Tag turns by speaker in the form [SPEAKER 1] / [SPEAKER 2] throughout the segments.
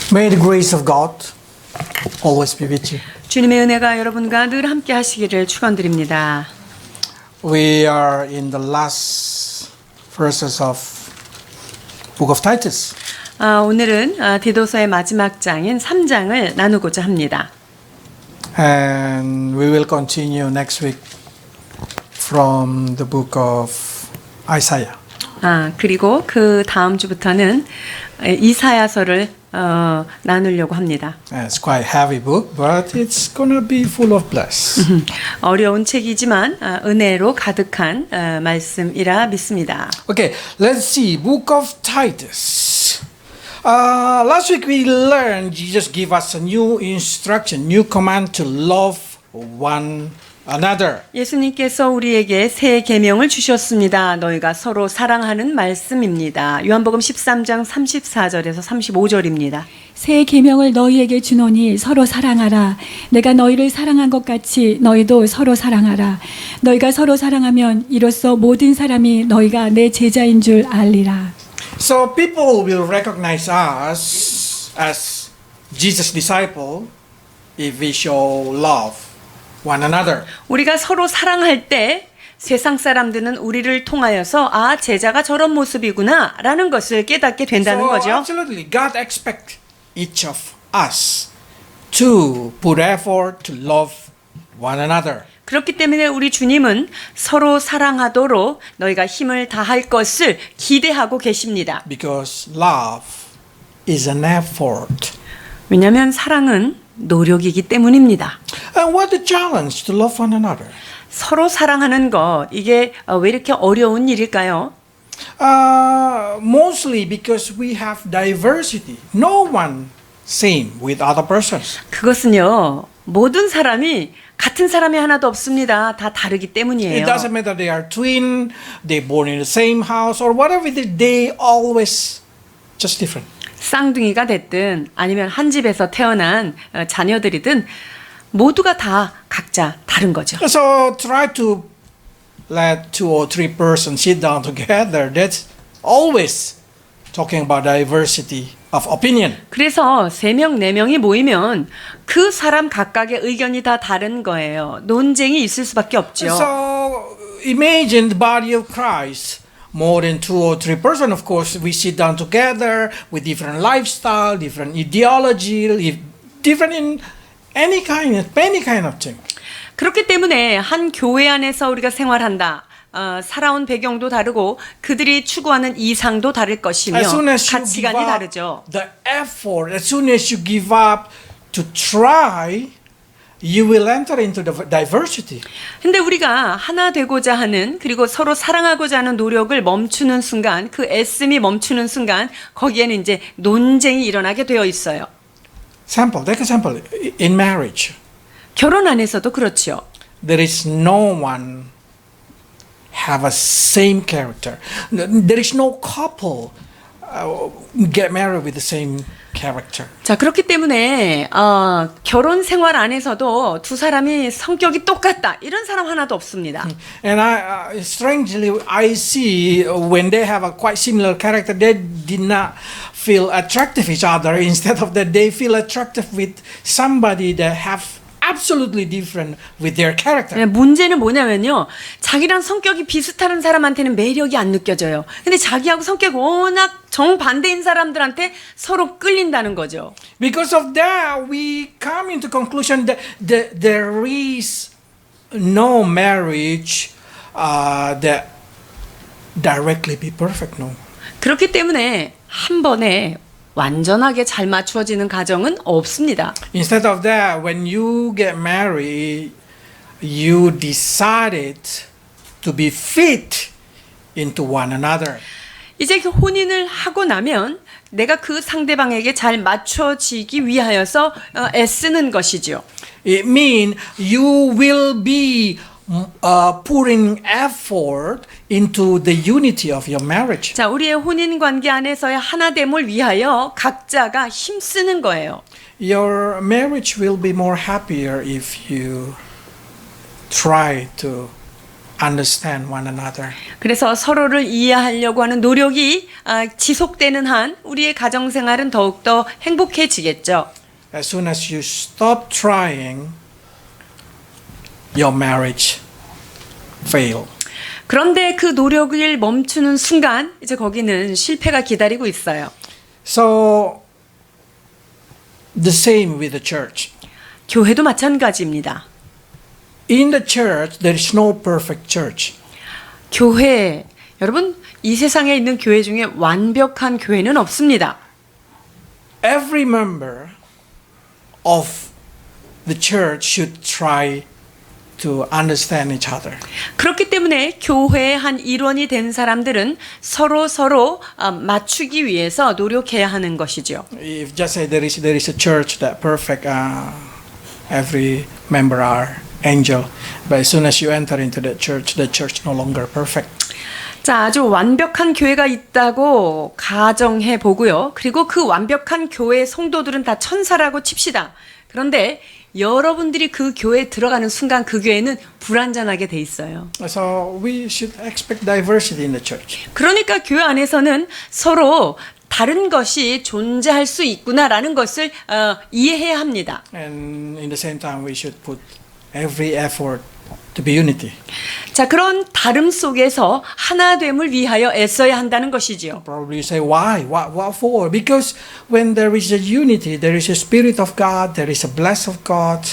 [SPEAKER 1] May the grace of God always be with you.
[SPEAKER 2] 주님의 은혜가 여러분과 늘 함께 하시기를 축원드립니다.
[SPEAKER 1] We are in the last verses of Book of Titus.
[SPEAKER 2] 오늘은 디도서의 마지막 장인 3장을 나누고자 합니다.
[SPEAKER 1] And we will continue next week from the book of Isaiah.
[SPEAKER 2] 그리고 그 다음 주부터는 이사야서를 나누려고 합니다.
[SPEAKER 1] It's quite a heavy book, but it's gonna be full of bliss.
[SPEAKER 2] 어려운 책이지만 은혜로 가득한 말씀이라 믿습니다.
[SPEAKER 1] Okay, let's see. Book of Titus. Last week we learned Jesus gave us a new instruction, new command to love one another.
[SPEAKER 2] 예수님께서 우리에게 새 계명을 주셨습니다. 너희가 서로 사랑하는 말씀입니다. 요한복음 13장 34절에서 35절입니다.
[SPEAKER 3] 새 계명을 너희에게 주노니 서로 사랑하라. 내가 너희를 사랑한 것 같이 너희도 서로 사랑하라. 너희가 서로 사랑하면 이로써 모든 사람이 너희가 내 제자인 줄 알리라.
[SPEAKER 1] So people will recognize us as Jesus' disciple if we show love one another.
[SPEAKER 2] 우리가 서로 사랑할 때 세상 사람들은 우리를 통하여서 제자가 저런 모습이구나 라는 것을 깨닫게 된다는
[SPEAKER 1] So
[SPEAKER 2] 거죠.
[SPEAKER 1] absolutely, God expects each of us to put effort to love one another.
[SPEAKER 2] 그렇기 때문에 우리 주님은 서로 사랑하도록 너희가 힘을 다할 것을 기대하고 계십니다.
[SPEAKER 1] Because love is an effort.
[SPEAKER 2] 왜냐하면 사랑은 노력이기 때문입니다.
[SPEAKER 1] And what the challenge to love one another?
[SPEAKER 2] 서로 사랑하는 것, 이게 왜 이렇게 어려운 일일까요?
[SPEAKER 1] Mostly because we have diversity. No one same with other persons.
[SPEAKER 2] 그것은요, 모든 사람이 같은 사람이 하나도 없습니다. 다 다르기
[SPEAKER 1] It
[SPEAKER 2] 때문이에요.
[SPEAKER 1] doesn't matter they are twin, they born in the same house or whatever it is, they always just different.
[SPEAKER 2] 쌍둥이가 됐든 아니면 한 집에서 태어난 자녀들이든 모두가 다 각자 다른 거죠.
[SPEAKER 1] So try to let 2 or 3 persons sit down together. That's always talking about diversity of opinion.
[SPEAKER 2] 그래서 3명, 4명이 모이면 그 사람 각각의 의견이 다 다른 거예요. 논쟁이 있을 수밖에 없죠.
[SPEAKER 1] So imagine the body of Christ. More than 2 or 3 persons, of course, we sit down together with different lifestyle, different ideology, different in any kind of thing.
[SPEAKER 2] 그렇기 때문에 한 교회 안에서 우리가 생활한다. 살아온 배경도 다르고 그들이 추구하는 이상도 다를 것이며
[SPEAKER 1] As soon as you
[SPEAKER 2] 가치관이
[SPEAKER 1] give up
[SPEAKER 2] 다르죠.
[SPEAKER 1] the effort, as soon as you give up to try, you will enter into the diversity.
[SPEAKER 2] 근데 우리가 하나 되고자 하는 그리고 서로 사랑하고자 하는 노력을 멈추는 순간 그 애씀이 멈추는 순간 거기에는 이제 논쟁이 일어나게 되어 있어요.
[SPEAKER 1] Take a sample. In marriage,
[SPEAKER 2] 결혼 안에서도 그렇죠.
[SPEAKER 1] there is no one have a same character. There is no couple get married with the same character.
[SPEAKER 2] 자, 그렇기 때문에 결혼 생활 안에서도 두 사람이 성격이 똑같다. 이런 사람 하나도 없습니다.
[SPEAKER 1] And strangely, I see when they have a quite similar character, they did not feel attractive each other. Instead of that, they feel attractive with somebody that have absolutely different with their character.
[SPEAKER 2] 문제는 뭐냐면요. 자기랑 성격이 비슷한 사람한테는 매력이 안 느껴져요. 근데 자기하고 성격이 워낙 정반대인 사람들한테 서로 끌린다는 거죠.
[SPEAKER 1] Because of that, we come into conclusion that there is no marriage that directly be perfect. No.
[SPEAKER 2] 그렇기 때문에 한 번에 완전하게 잘 맞추어지는 가정은 없습니다.
[SPEAKER 1] Instead of that, when you get married, you decided to be fit into one another.
[SPEAKER 2] 이제 그 혼인을 하고 나면 내가 그 상대방에게 잘 맞춰지기 위하여서 애쓰는 것이죠.
[SPEAKER 1] It means you will be putting effort into the unity of your marriage.
[SPEAKER 2] 자, 우리의 혼인 관계 안에서의 하나됨을 위하여 각자가 힘쓰는 거예요.
[SPEAKER 1] Your marriage will be more happier if you try to understand one another.
[SPEAKER 2] 그래서 서로를 이해하려고 하는 노력이 지속되는 한 우리의 가정 생활은 더욱더 행복해지겠죠.
[SPEAKER 1] As soon as you stop trying, your marriage fail.
[SPEAKER 2] 그런데 그 노력을 멈추는 순간 이제 거기는 실패가 기다리고 있어요.
[SPEAKER 1] So the same with the church.
[SPEAKER 2] 교회도 마찬가지입니다.
[SPEAKER 1] In the church, there is no perfect church.
[SPEAKER 2] 교회, 여러분 이 세상에 있는 교회 중에 완벽한 교회는 없습니다.
[SPEAKER 1] Every member of the church should try to understand each other.
[SPEAKER 2] 그렇기 때문에 교회의 한 일원이 된 사람들은 서로 맞추기 위해서 노력해야 하는 것이죠.
[SPEAKER 1] If just say there is a church that perfect, every member are angel, but as soon as you enter into the church no longer perfect.
[SPEAKER 2] 자, 아주 완벽한 교회가 있다고 가정해 보고요. 그리고 그 완벽한 교회 성도들은 다 천사라고 칩시다. 그런데 여러분들이 그 교회에 들어가는 순간 그 교회는 불완전하게 돼 있어요.
[SPEAKER 1] So we should expect diversity in the church.
[SPEAKER 2] 그러니까 교회 안에서는 서로 다른 것이 존재할 수 있구나라는 것을 이해해야 합니다.
[SPEAKER 1] And in the same time, we should put every effort to be unity.
[SPEAKER 2] 자, 그런 다름 속에서 하나됨을 위하여 애써야 한다는 것이지요.
[SPEAKER 1] Probably you say, why? What for? Because when there is a unity, there is a spirit of God, there is a bless of God.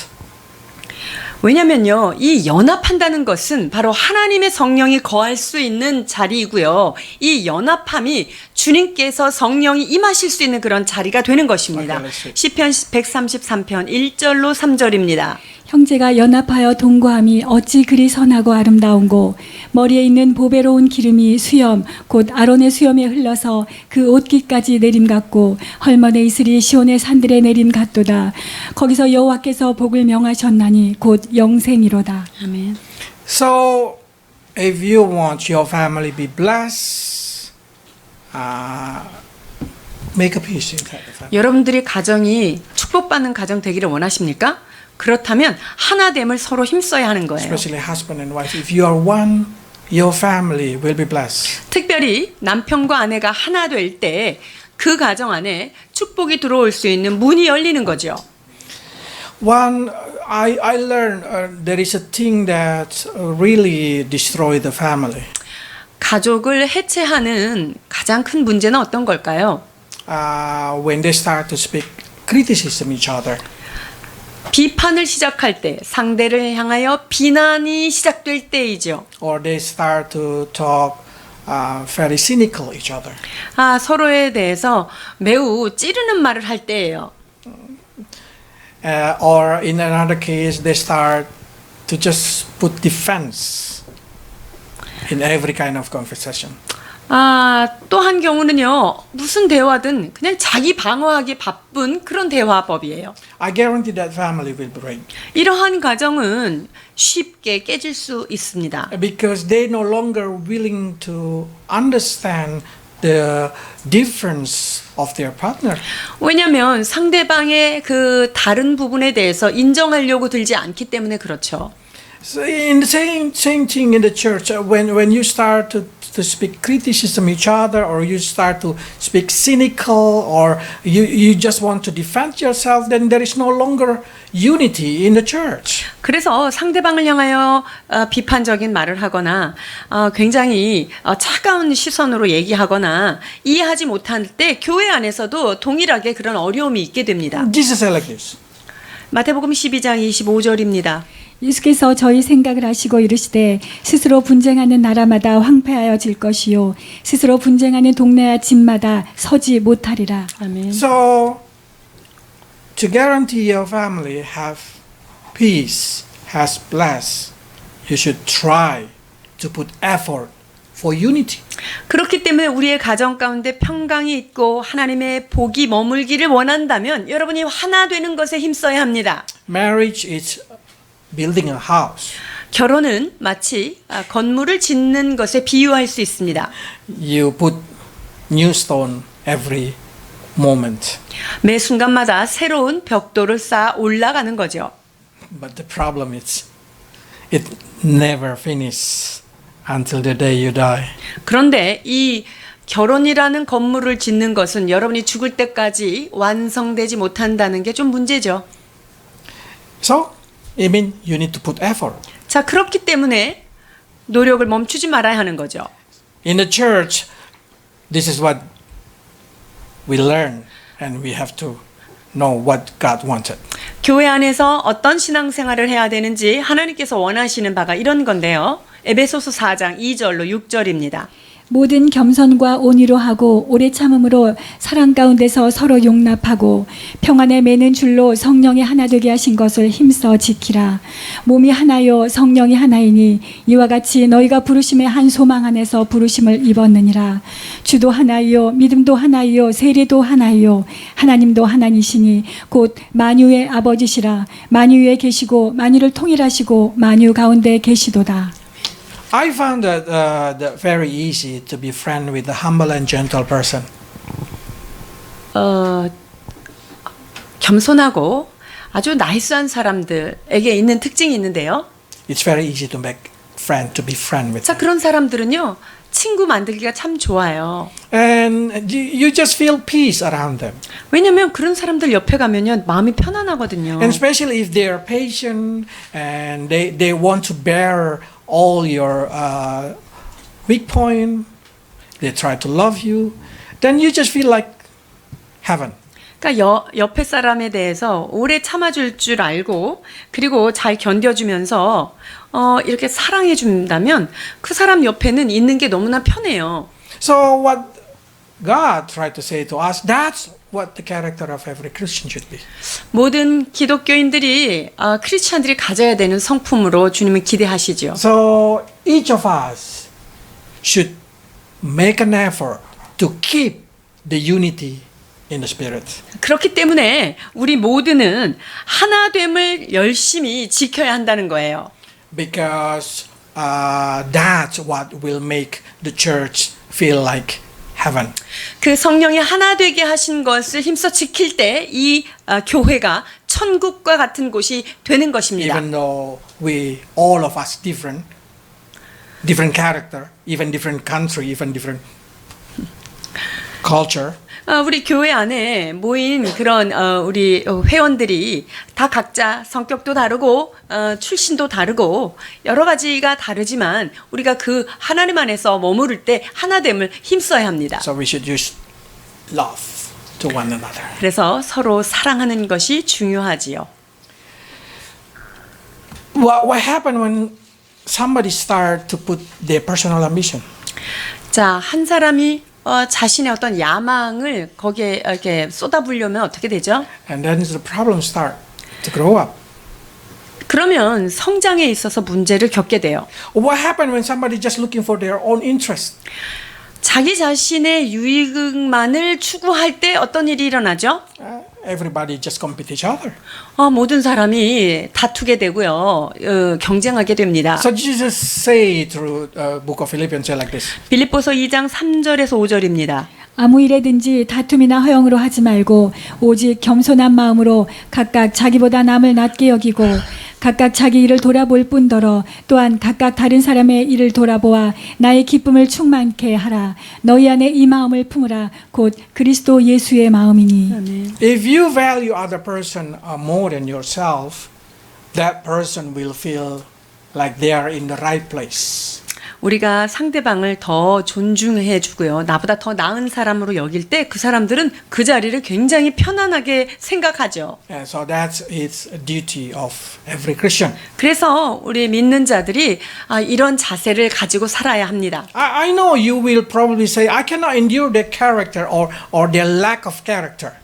[SPEAKER 2] 왜냐면요, 이 연합한다는 것은 바로 하나님의 성령이 거할 수 있는 자리이고요. 이 연합함이 주님께서 성령이 임하실 수 있는 그런 자리가 되는 것입니다. 시편 133편 1절로 3절입니다.
[SPEAKER 3] 형제가 연합하여 동거함이 어찌 그리 선하고 아름다운고 머리에 있는 보배로운 기름이 수염 곧 아론의 수염에 흘러서 그 옷깃까지 내림 같고 헐먼의 이슬이 시온의 산들에 내림 같도다. 거기서 여호와께서 복을 명하셨나니 곧 영생이로다.
[SPEAKER 2] 아멘.
[SPEAKER 1] So, if you want your family to be blessed, make a peace inside the family.
[SPEAKER 2] 여러분들이 가정이 축복받는 가정 되기를 원하십니까? 그렇다면 하나됨을 서로 힘써야 하는 거예요.
[SPEAKER 1] Especially husband and wife. If you are one, your family will be blessed.
[SPEAKER 2] 특별히 남편과 아내가 하나 될 때 그 가정 안에 축복이 들어올 수 있는 문이 열리는 거죠.
[SPEAKER 1] One, I learned there is a thing that really destroy the family.
[SPEAKER 2] 가족을 해체하는 가장 큰 문제는 어떤 걸까요?
[SPEAKER 1] When they start to speak criticism each other.
[SPEAKER 2] 비판을 시작할 때, 상대를 향하여 비난이 시작될 때이죠.
[SPEAKER 1] Or they start to talk very cynical each other.
[SPEAKER 2] 서로에 대해서 매우 찌르는 말을 할 때예요.
[SPEAKER 1] Or in another case, they start to just put defense in every kind of conversation.
[SPEAKER 2] 또 한 경우는요, 무슨 대화든 그냥 자기 방어하기 바쁜 그런 대화법이에요.
[SPEAKER 1] I guarantee that family will break.
[SPEAKER 2] 이러한 가정은 쉽게 깨질 수 있습니다.
[SPEAKER 1] Because they no longer willing to understand the difference of their partner.
[SPEAKER 2] 왜냐하면 상대방의 그 다른 부분에 대해서 인정하려고 들지 않기 때문에 그렇죠.
[SPEAKER 1] So in the same thing in the church, when you start to speak criticism each other, or you start to speak cynical, or you just want to defend yourself, then there is no longer unity in the church.
[SPEAKER 2] 그래서 상대방을 향하여 비판적인 말을 하거나 굉장히 차가운 시선으로 얘기하거나 이해하지 못할 때 교회 안에서도 동일하게 그런 어려움이 있게 됩니다.
[SPEAKER 1] Jesus said like this.
[SPEAKER 2] 마태복음 12장 25절입니다.
[SPEAKER 3] 예수께서 저희 생각을 하시고 이르시되 스스로 분쟁하는 나라마다 황폐하여질 것이요 스스로 분쟁하는 동네와 집마다 서지 못하리라.
[SPEAKER 2] 아멘.
[SPEAKER 1] So to guarantee your family have peace, has blessed, you should try to put effort for unity.
[SPEAKER 2] 그렇기 때문에 우리의 가정 가운데 평강이 있고 하나님의 복이 머물기를 원한다면 여러분이 하나 되는 것에 힘써야 합니다.
[SPEAKER 1] Marriage is building a house.
[SPEAKER 2] 결혼은 마치 건물을 짓는 것에 비유할 수 있습니다.
[SPEAKER 1] You put new stone every moment.
[SPEAKER 2] 매 순간마다 새로운 벽돌을 쌓아 올라가는 거죠.
[SPEAKER 1] But the problem is it never finishes until the day you die.
[SPEAKER 2] 그런데 이 결혼이라는 건물을 짓는 것은 여러분이 죽을 때까지 완성되지 못한다는 게 좀 문제죠.
[SPEAKER 1] So, it means you need to put effort.
[SPEAKER 2] 자, 그렇기 때문에 노력을 멈추지 말아야 하는 거죠.
[SPEAKER 1] In the church, this is what we learn, and we have to know what God wanted.
[SPEAKER 2] 교회 안에서 어떤 신앙생활을 해야 되는지 하나님께서 원하시는 바가 이런 건데요. 에베소서 4장 2절로 6절입니다.
[SPEAKER 3] 모든 겸손과 온유로 하고 오래 참음으로 사랑 가운데서 서로 용납하고 평안에 매는 줄로 성령이 하나 되게 하신 것을 힘써 지키라. 몸이 하나요 성령이 하나이니 이와 같이 너희가 부르심의 한 소망 안에서 부르심을 입었느니라. 주도 하나요 믿음도 하나요 세례도 하나요 하나님도 하나니시니 곧 만유의 아버지시라. 만유에 계시고 만유를 통일하시고 만유 가운데 계시도다.
[SPEAKER 1] I found that very easy to be friend with a humble and gentle person.
[SPEAKER 2] 겸손하고 아주 나이스한 사람들에게 있는 특징이 있는데요.
[SPEAKER 1] It's very easy to make friend, to be friend with
[SPEAKER 2] 자,
[SPEAKER 1] them.
[SPEAKER 2] 그런 사람들은요. 친구 만들기가 참 좋아요.
[SPEAKER 1] And you just feel peace around them.
[SPEAKER 2] 왜냐면 그런 사람들 옆에 가면요. 마음이 편안하거든요.
[SPEAKER 1] And especially if they are patient and they want to bear all your weak point, they try to love you, then you just feel like heaven.
[SPEAKER 2] 그러니까 옆에 사람에 대해서 오래 참아줄 줄 알고 그리고 잘 견뎌주면서 이렇게 사랑해 준다면 그 사람 옆에는 있는 게 너무나 편해요.
[SPEAKER 1] So what God tried to say to us, that's what the character of every Christian should be.
[SPEAKER 2] 모든 기독교인들이 크리스찬들이 가져야 되는 성품으로 주님은 기대하시죠.
[SPEAKER 1] So each of us should make an effort to keep the unity in the Spirit.
[SPEAKER 2] 그렇기 때문에 우리 모두는 하나됨을 열심히 지켜야 한다는 거예요.
[SPEAKER 1] Because that's what will make the church feel like heaven.
[SPEAKER 2] 그 성령이 하나 되게 하신 것을 힘써 지킬 때 이 교회가 천국과 같은 곳이 되는 것입니다.
[SPEAKER 1] Even though we all of us different character, even different country, even different culture.
[SPEAKER 2] 우리 교회 안에 모인 그런 우리 회원들이 다 각자 성격도 다르고 출신도 다르고 여러 가지가 다르지만 우리가 그 하나님 안에서 머무를 때 하나됨을 힘써야 합니다.
[SPEAKER 1] So we should use love to one another.
[SPEAKER 2] 그래서 서로 사랑하는 것이 중요하지요.
[SPEAKER 1] What happened when somebody start to put their personal ambition?
[SPEAKER 2] 자, 한 사람이 자신의 어떤 야망을 거기에 이렇게 쏟아부으려면 어떻게 되죠?
[SPEAKER 1] And then the problems start to grow up.
[SPEAKER 2] 그러면 성장에 있어서 문제를 겪게 돼요.
[SPEAKER 1] What happened when somebody just looking for their own interest?
[SPEAKER 2] 자기 자신의 유익만을 추구할 때 어떤 일이 일어나죠?
[SPEAKER 1] Everybody just compete each other.
[SPEAKER 2] 모든 사람이 다투게 되고요. 경쟁하게 됩니다.
[SPEAKER 1] So Jesus say through book of Philippians like this.
[SPEAKER 2] 빌립보서 2장 3절에서 5절입니다.
[SPEAKER 3] 아무 일에든지 다툼이나 허영으로 하지 말고 오직 겸손한 마음으로 각각 자기보다 남을 낮게 여기고 각각 자기 일을 돌아볼 뿐더러 또한 각각 다른 사람의 일을 돌아보아 나의 기쁨을 충만케 하라. 너희 안에 이 마음을 품으라. 곧 그리스도 예수의 마음이니.
[SPEAKER 1] If you value other person more than yourself, that person will feel like they are in the right place.
[SPEAKER 2] 우리가 상대방을 더 존중해 주고요. 나보다 더 나은 사람으로 여길 때 그 사람들은 그 자리를 굉장히 편안하게 생각하죠.
[SPEAKER 1] And so that is a duty of every Christian.
[SPEAKER 2] 그래서 우리 믿는 자들이 이런 자세를 가지고 살아야 합니다.
[SPEAKER 1] I know you will probably say, I cannot endure their character or their lack of character.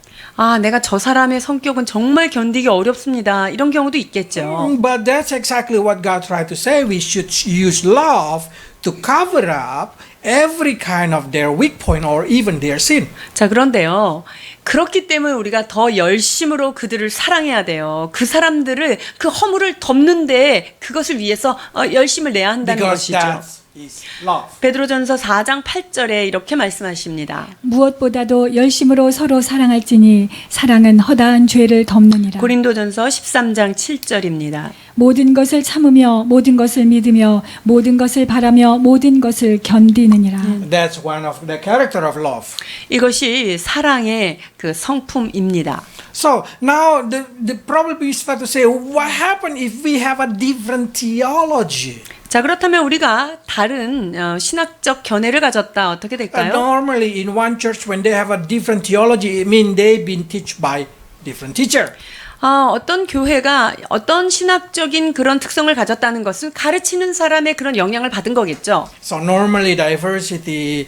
[SPEAKER 2] 내가 저 사람의 성격은 정말 견디기 어렵습니다. 이런 경우도 있겠죠.
[SPEAKER 1] But that's exactly what God tried to say. We should use love to cover up every kind of their weak point or even their sin.
[SPEAKER 2] 자, 그런데요. 그렇기 때문에 우리가 더 열심으로 그들을 사랑해야 돼요. 그 사람들을 그 허물을 덮는데 그것을 위해서 열심을 내야 한다는
[SPEAKER 1] Because
[SPEAKER 2] 것이죠.
[SPEAKER 1] that's is love.
[SPEAKER 2] 베드로전서 4장 8절에 이렇게 말씀하십니다.
[SPEAKER 3] 무엇보다도 열심으로 서로 사랑할지니 사랑은 허다한 죄를 덮느니라.
[SPEAKER 2] 고린도전서 13장 7절입니다.
[SPEAKER 3] 모든 것을 참으며 모든 것을 믿으며 모든 것을 바라며 모든 것을 견디느니라.
[SPEAKER 1] That's one of the character of love.
[SPEAKER 2] 이것이 사랑의 그 성품입니다.
[SPEAKER 1] So now the probably we start to say, what happened if we have a different theology?
[SPEAKER 2] 자, 그렇다면 우리가 다른 신학적 견해를 가졌다 어떻게 될까요?
[SPEAKER 1] Normally in one church when they have a different theology, it means they've been taught by different teacher.
[SPEAKER 2] 어떤 교회가 어떤 신학적인 그런 특성을 가졌다는 것은 가르치는 사람의 그런 영향을 받은 거겠죠.
[SPEAKER 1] So normally diversity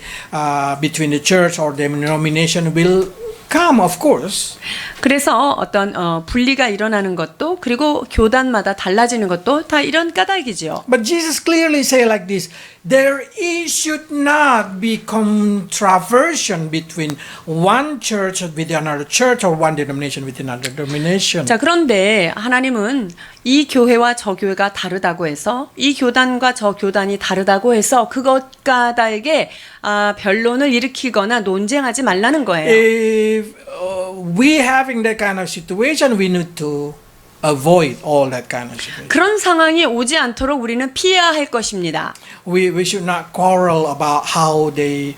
[SPEAKER 1] between the church or denomination will come, of course.
[SPEAKER 2] 그래서 어떤 분리가 일어나는 것도 그리고 교단마다 달라지는 것도 다 이런 까닭이지요.
[SPEAKER 1] But Jesus clearly say like this, there should not be controversy between one church with another church or one denomination with another denomination.
[SPEAKER 2] 자, 그런데 하나님은 이 교회와 저 교회가 다르다고 해서 이 교단과 저 교단이 다르다고 해서 그것 까닭에 변론을 일으키거나 논쟁하지 말라는 거예요.
[SPEAKER 1] If we having that kind of situation, we need to avoid all that kind of situation.
[SPEAKER 2] 그런 상황이 오지 않도록 우리는 피해야 할 것입니다.
[SPEAKER 1] We should not quarrel about how they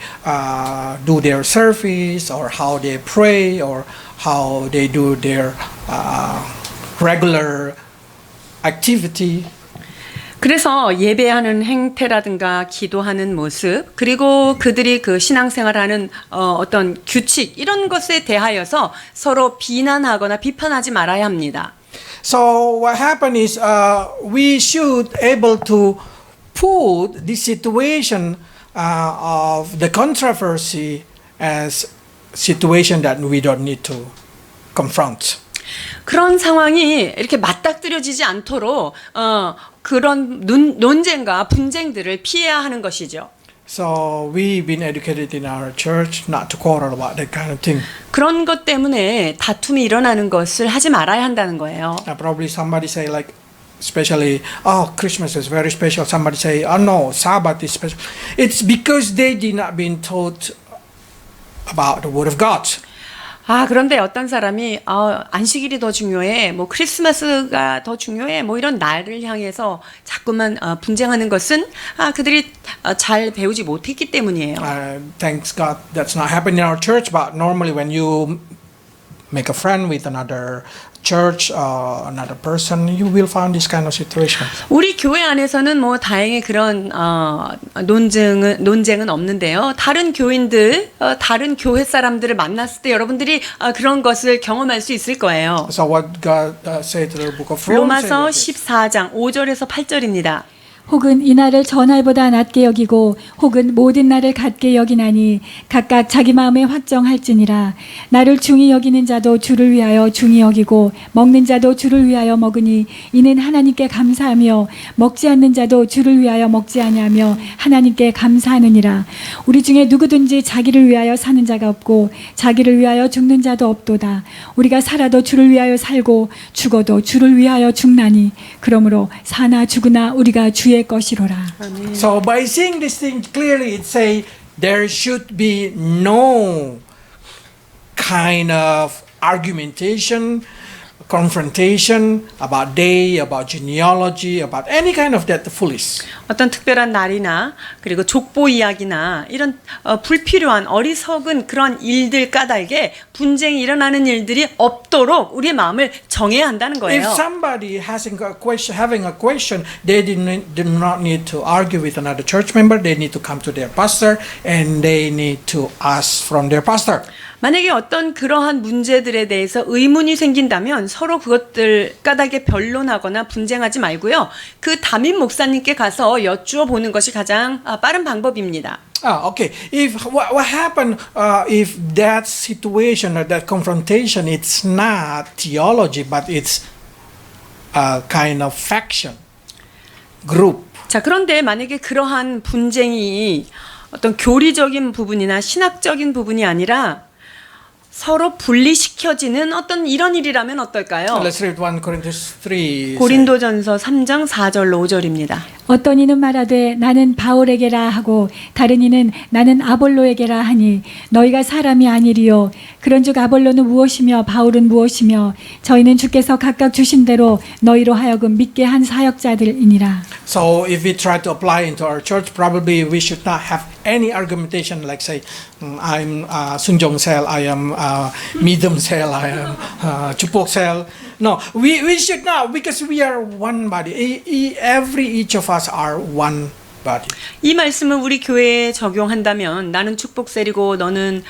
[SPEAKER 1] do their service or how they pray or how they do their regular activity.
[SPEAKER 2] 그래서 예배하는 행태라든가 기도하는 모습 그리고 그들이 그 신앙생활하는 어떤 규칙 이런 것에 대하여서 서로 비난하거나 비판하지 말아야 합니다.
[SPEAKER 1] So what happened is we should able to put this situation of the controversy as situation that we don't need to confront.
[SPEAKER 2] 그런 상황이 이렇게 맞닥뜨려지지 않도록 그런 논쟁과 분쟁들을 피해야 하는 것이죠.
[SPEAKER 1] So we've been educated in our church not to quarrel about that kind of thing.
[SPEAKER 2] 그런 것 때문에 다툼이 일어나는 것을 하지 말아야 한다는 거예요.
[SPEAKER 1] Probably somebody say like, especially, oh, Christmas is very special. Somebody say, oh no, Sabbath is special. It's because they did not been taught about the Word of God.
[SPEAKER 2] 그런데 어떤 사람이 안식일이 더 중요해, 뭐 크리스마스가 더 중요해, 뭐 이런 날을 향해서 자꾸만 분쟁하는 것은 그들이 잘 배우지 못했기 때문이에요.
[SPEAKER 1] Thanks God that's not happening in our church, but normally when you make a friend with another church, another person, you will find this kind of situation.
[SPEAKER 2] 우리 교회 안에서는 뭐 다행히 그런 논쟁은 없는데요. 다른 교인들, 다른 교회 사람들을 만났을 때 여러분들이 그런 것을 경험할 수 있을 거예요.
[SPEAKER 1] So what God said to the book of Romans.
[SPEAKER 2] 로마서 14장 5절에서 8절입니다.
[SPEAKER 3] 혹은 이 날을 저 날보다 낮게 여기고 혹은 모든 날을 같게 여기나니 각각 자기 마음에 확정할지니라. 나를 중히 여기는 자도 주를 위하여 중히 여기고 먹는 자도 주를 위하여 먹으니 이는 하나님께 감사하며 먹지 않는 자도 주를 위하여 먹지 아니하며 하나님께 감사하느니라. 우리 중에 누구든지 자기를 위하여 사는 자가 없고 자기를 위하여 죽는 자도 없도다. 우리가 살아도 주를 위하여 살고 죽어도 주를 위하여 죽나니 그러므로 사나 죽으나 우리가 주의 것이로라.
[SPEAKER 1] So by seeing this thing clearly, it say there should be no kind of argumentation, confrontation about day, about genealogy, about any kind of that foolish.
[SPEAKER 2] 어떤 특별한 날이나 그리고 족보 이야기나 이런 불필요한 어리석은 그런 일들 까닭에 분쟁이 일어나는 일들이 없도록 우리의 마음을 정해야 한다는 거예요.
[SPEAKER 1] If somebody having a question, they do not need to argue with another church member. They need to come to their pastor and they need to ask from their pastor.
[SPEAKER 2] 만약에 어떤 그러한 문제들에 대해서 의문이 생긴다면 서로 그것들 까닭에 변론하거나 분쟁하지 말고요. 그 담임 목사님께 가서 여쭈어 보는 것이 가장 빠른 방법입니다.
[SPEAKER 1] Okay. If what happened if that situation or that confrontation, it's not theology, but it's a kind of faction group.
[SPEAKER 2] 자, 그런데 만약에 그러한 분쟁이 어떤 교리적인 부분이나 신학적인 부분이 아니라 서로 분리시켜지는 어떤 이런 일이라면 어떨까요?
[SPEAKER 1] Let's read 1 Corinthians 3.
[SPEAKER 2] 고린도전서 3장 4절로 5절입니다.
[SPEAKER 3] 어떤 이는 말하되 나는 바울에게라 하고 다른 이는 나는 아볼로에게라 하니 너희가 사람이 아니리요 그런즉 아볼로는 무엇이며 바울은 무엇이며 저희는 주께서 각각 주신 대로 너희로 하여금 믿게 한 사역자들이니라.
[SPEAKER 1] So if we try to apply into our church, probably we should not have any argumentation like say, I'm Sunjong Sel, I am Midum Sel, I am Chupok Sel. No, we should not, because we are one body. Each of us are one body.
[SPEAKER 2] 이 말씀을 우리 교회에 적용한다면 나는 축복셀이고 너는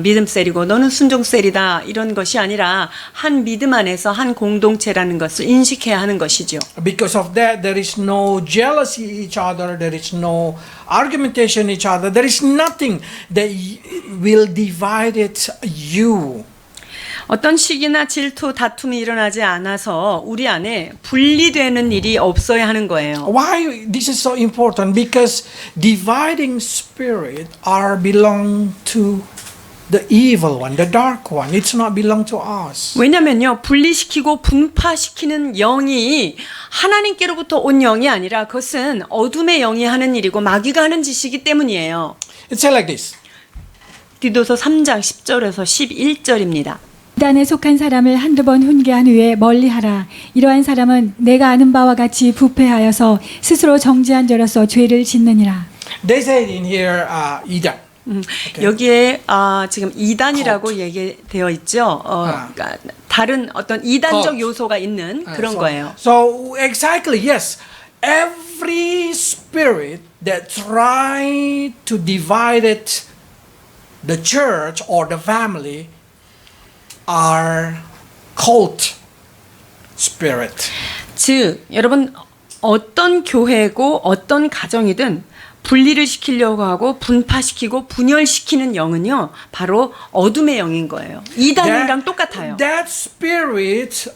[SPEAKER 2] 믿음셀이고 너는 순종셀이다 이런 것이 아니라 한 믿음 안에서 한 공동체라는 것을 인식해야 하는 것이죠.
[SPEAKER 1] Because of that, there is no jealousy each other, there is no argumentation each other, there is nothing that will divide you.
[SPEAKER 2] 어떤 시기나 질투, 다툼이 일어나지 않아서 우리 안에 분리되는 일이 없어야 하는 거예요.
[SPEAKER 1] Why this is so important? Because dividing spirit belong to the evil one, the dark one. It's not belong to us.
[SPEAKER 2] 왜냐면요, 분리시키고 분파시키는 영이 하나님께로부터 온 영이 아니라 그것은 어둠의 영이 하는 일이고 마귀가 하는 짓이기 때문이에요.
[SPEAKER 1] It's like this.
[SPEAKER 2] 디도서 3장 10절에서 11절입니다.
[SPEAKER 3] 이단에 속한 사람을 한두 번 훈계한 후에 멀리하라. 이러한 사람은 내가 아는 바와 같이 부패하여서 스스로 정죄한 자로서 죄를 짓느니라.
[SPEAKER 1] They said in here, 이단. Okay.
[SPEAKER 2] 여기에 지금 이단이라고 얘기되어 있죠. 그러니까 다른 어떤 이단적 요소가 있는 그런 거예요.
[SPEAKER 1] So exactly, yes. Every spirit that try to divide the church or the family are cult spirit.
[SPEAKER 2] 즉, 여러분 어떤 교회고 어떤 가정이든 분리를 시키려고 하고 분파시키고 분열시키는 영은요 바로 어둠의 영인 거예요. 이단이랑 똑같아요.
[SPEAKER 1] That spirit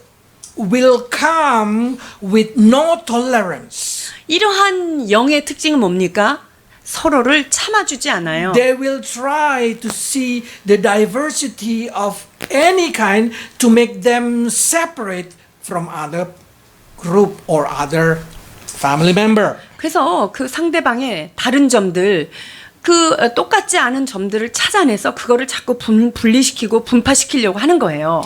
[SPEAKER 1] will come with no tolerance.
[SPEAKER 2] 이러한 영의 특징은 뭡니까? 서로를 참아주지 않아요.
[SPEAKER 1] They will try to see the diversity of any kind to make them separate from other group or other family member.
[SPEAKER 2] 그래서 그 상대방의 다른 점들, 그 똑같지 않은 점들을 찾아내서 그거를 자꾸 분리시키고 분파시키려고 하는 거예요.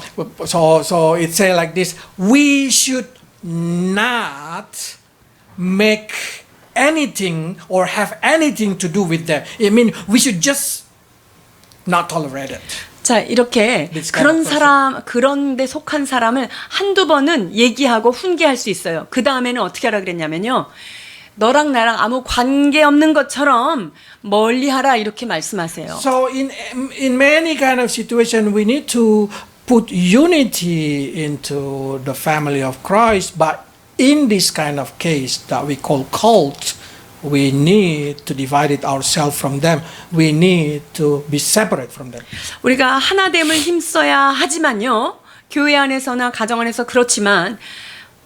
[SPEAKER 1] So it say like this: we should not make anything or have anything to do with them. I mean, we should just not tolerate it.
[SPEAKER 2] 자, 이렇게 그런 사람, 그런 데 속한 사람을 한두 번은 얘기하고 훈계할 수 있어요. 그 다음에는 어떻게 하라 그랬냐면요. 너랑 나랑 아무 관계 없는 것처럼 멀리 하라 이렇게 말씀하세요.
[SPEAKER 1] So in many kind of situation, we need to put unity into the family of Christ, but in this kind of case that we call cult, we need to divide it ourselves from them. We need to be separate from them.
[SPEAKER 2] 우리가 하나됨을 힘써야 하지만요. 교회 안에서나 가정 안에서 그렇지만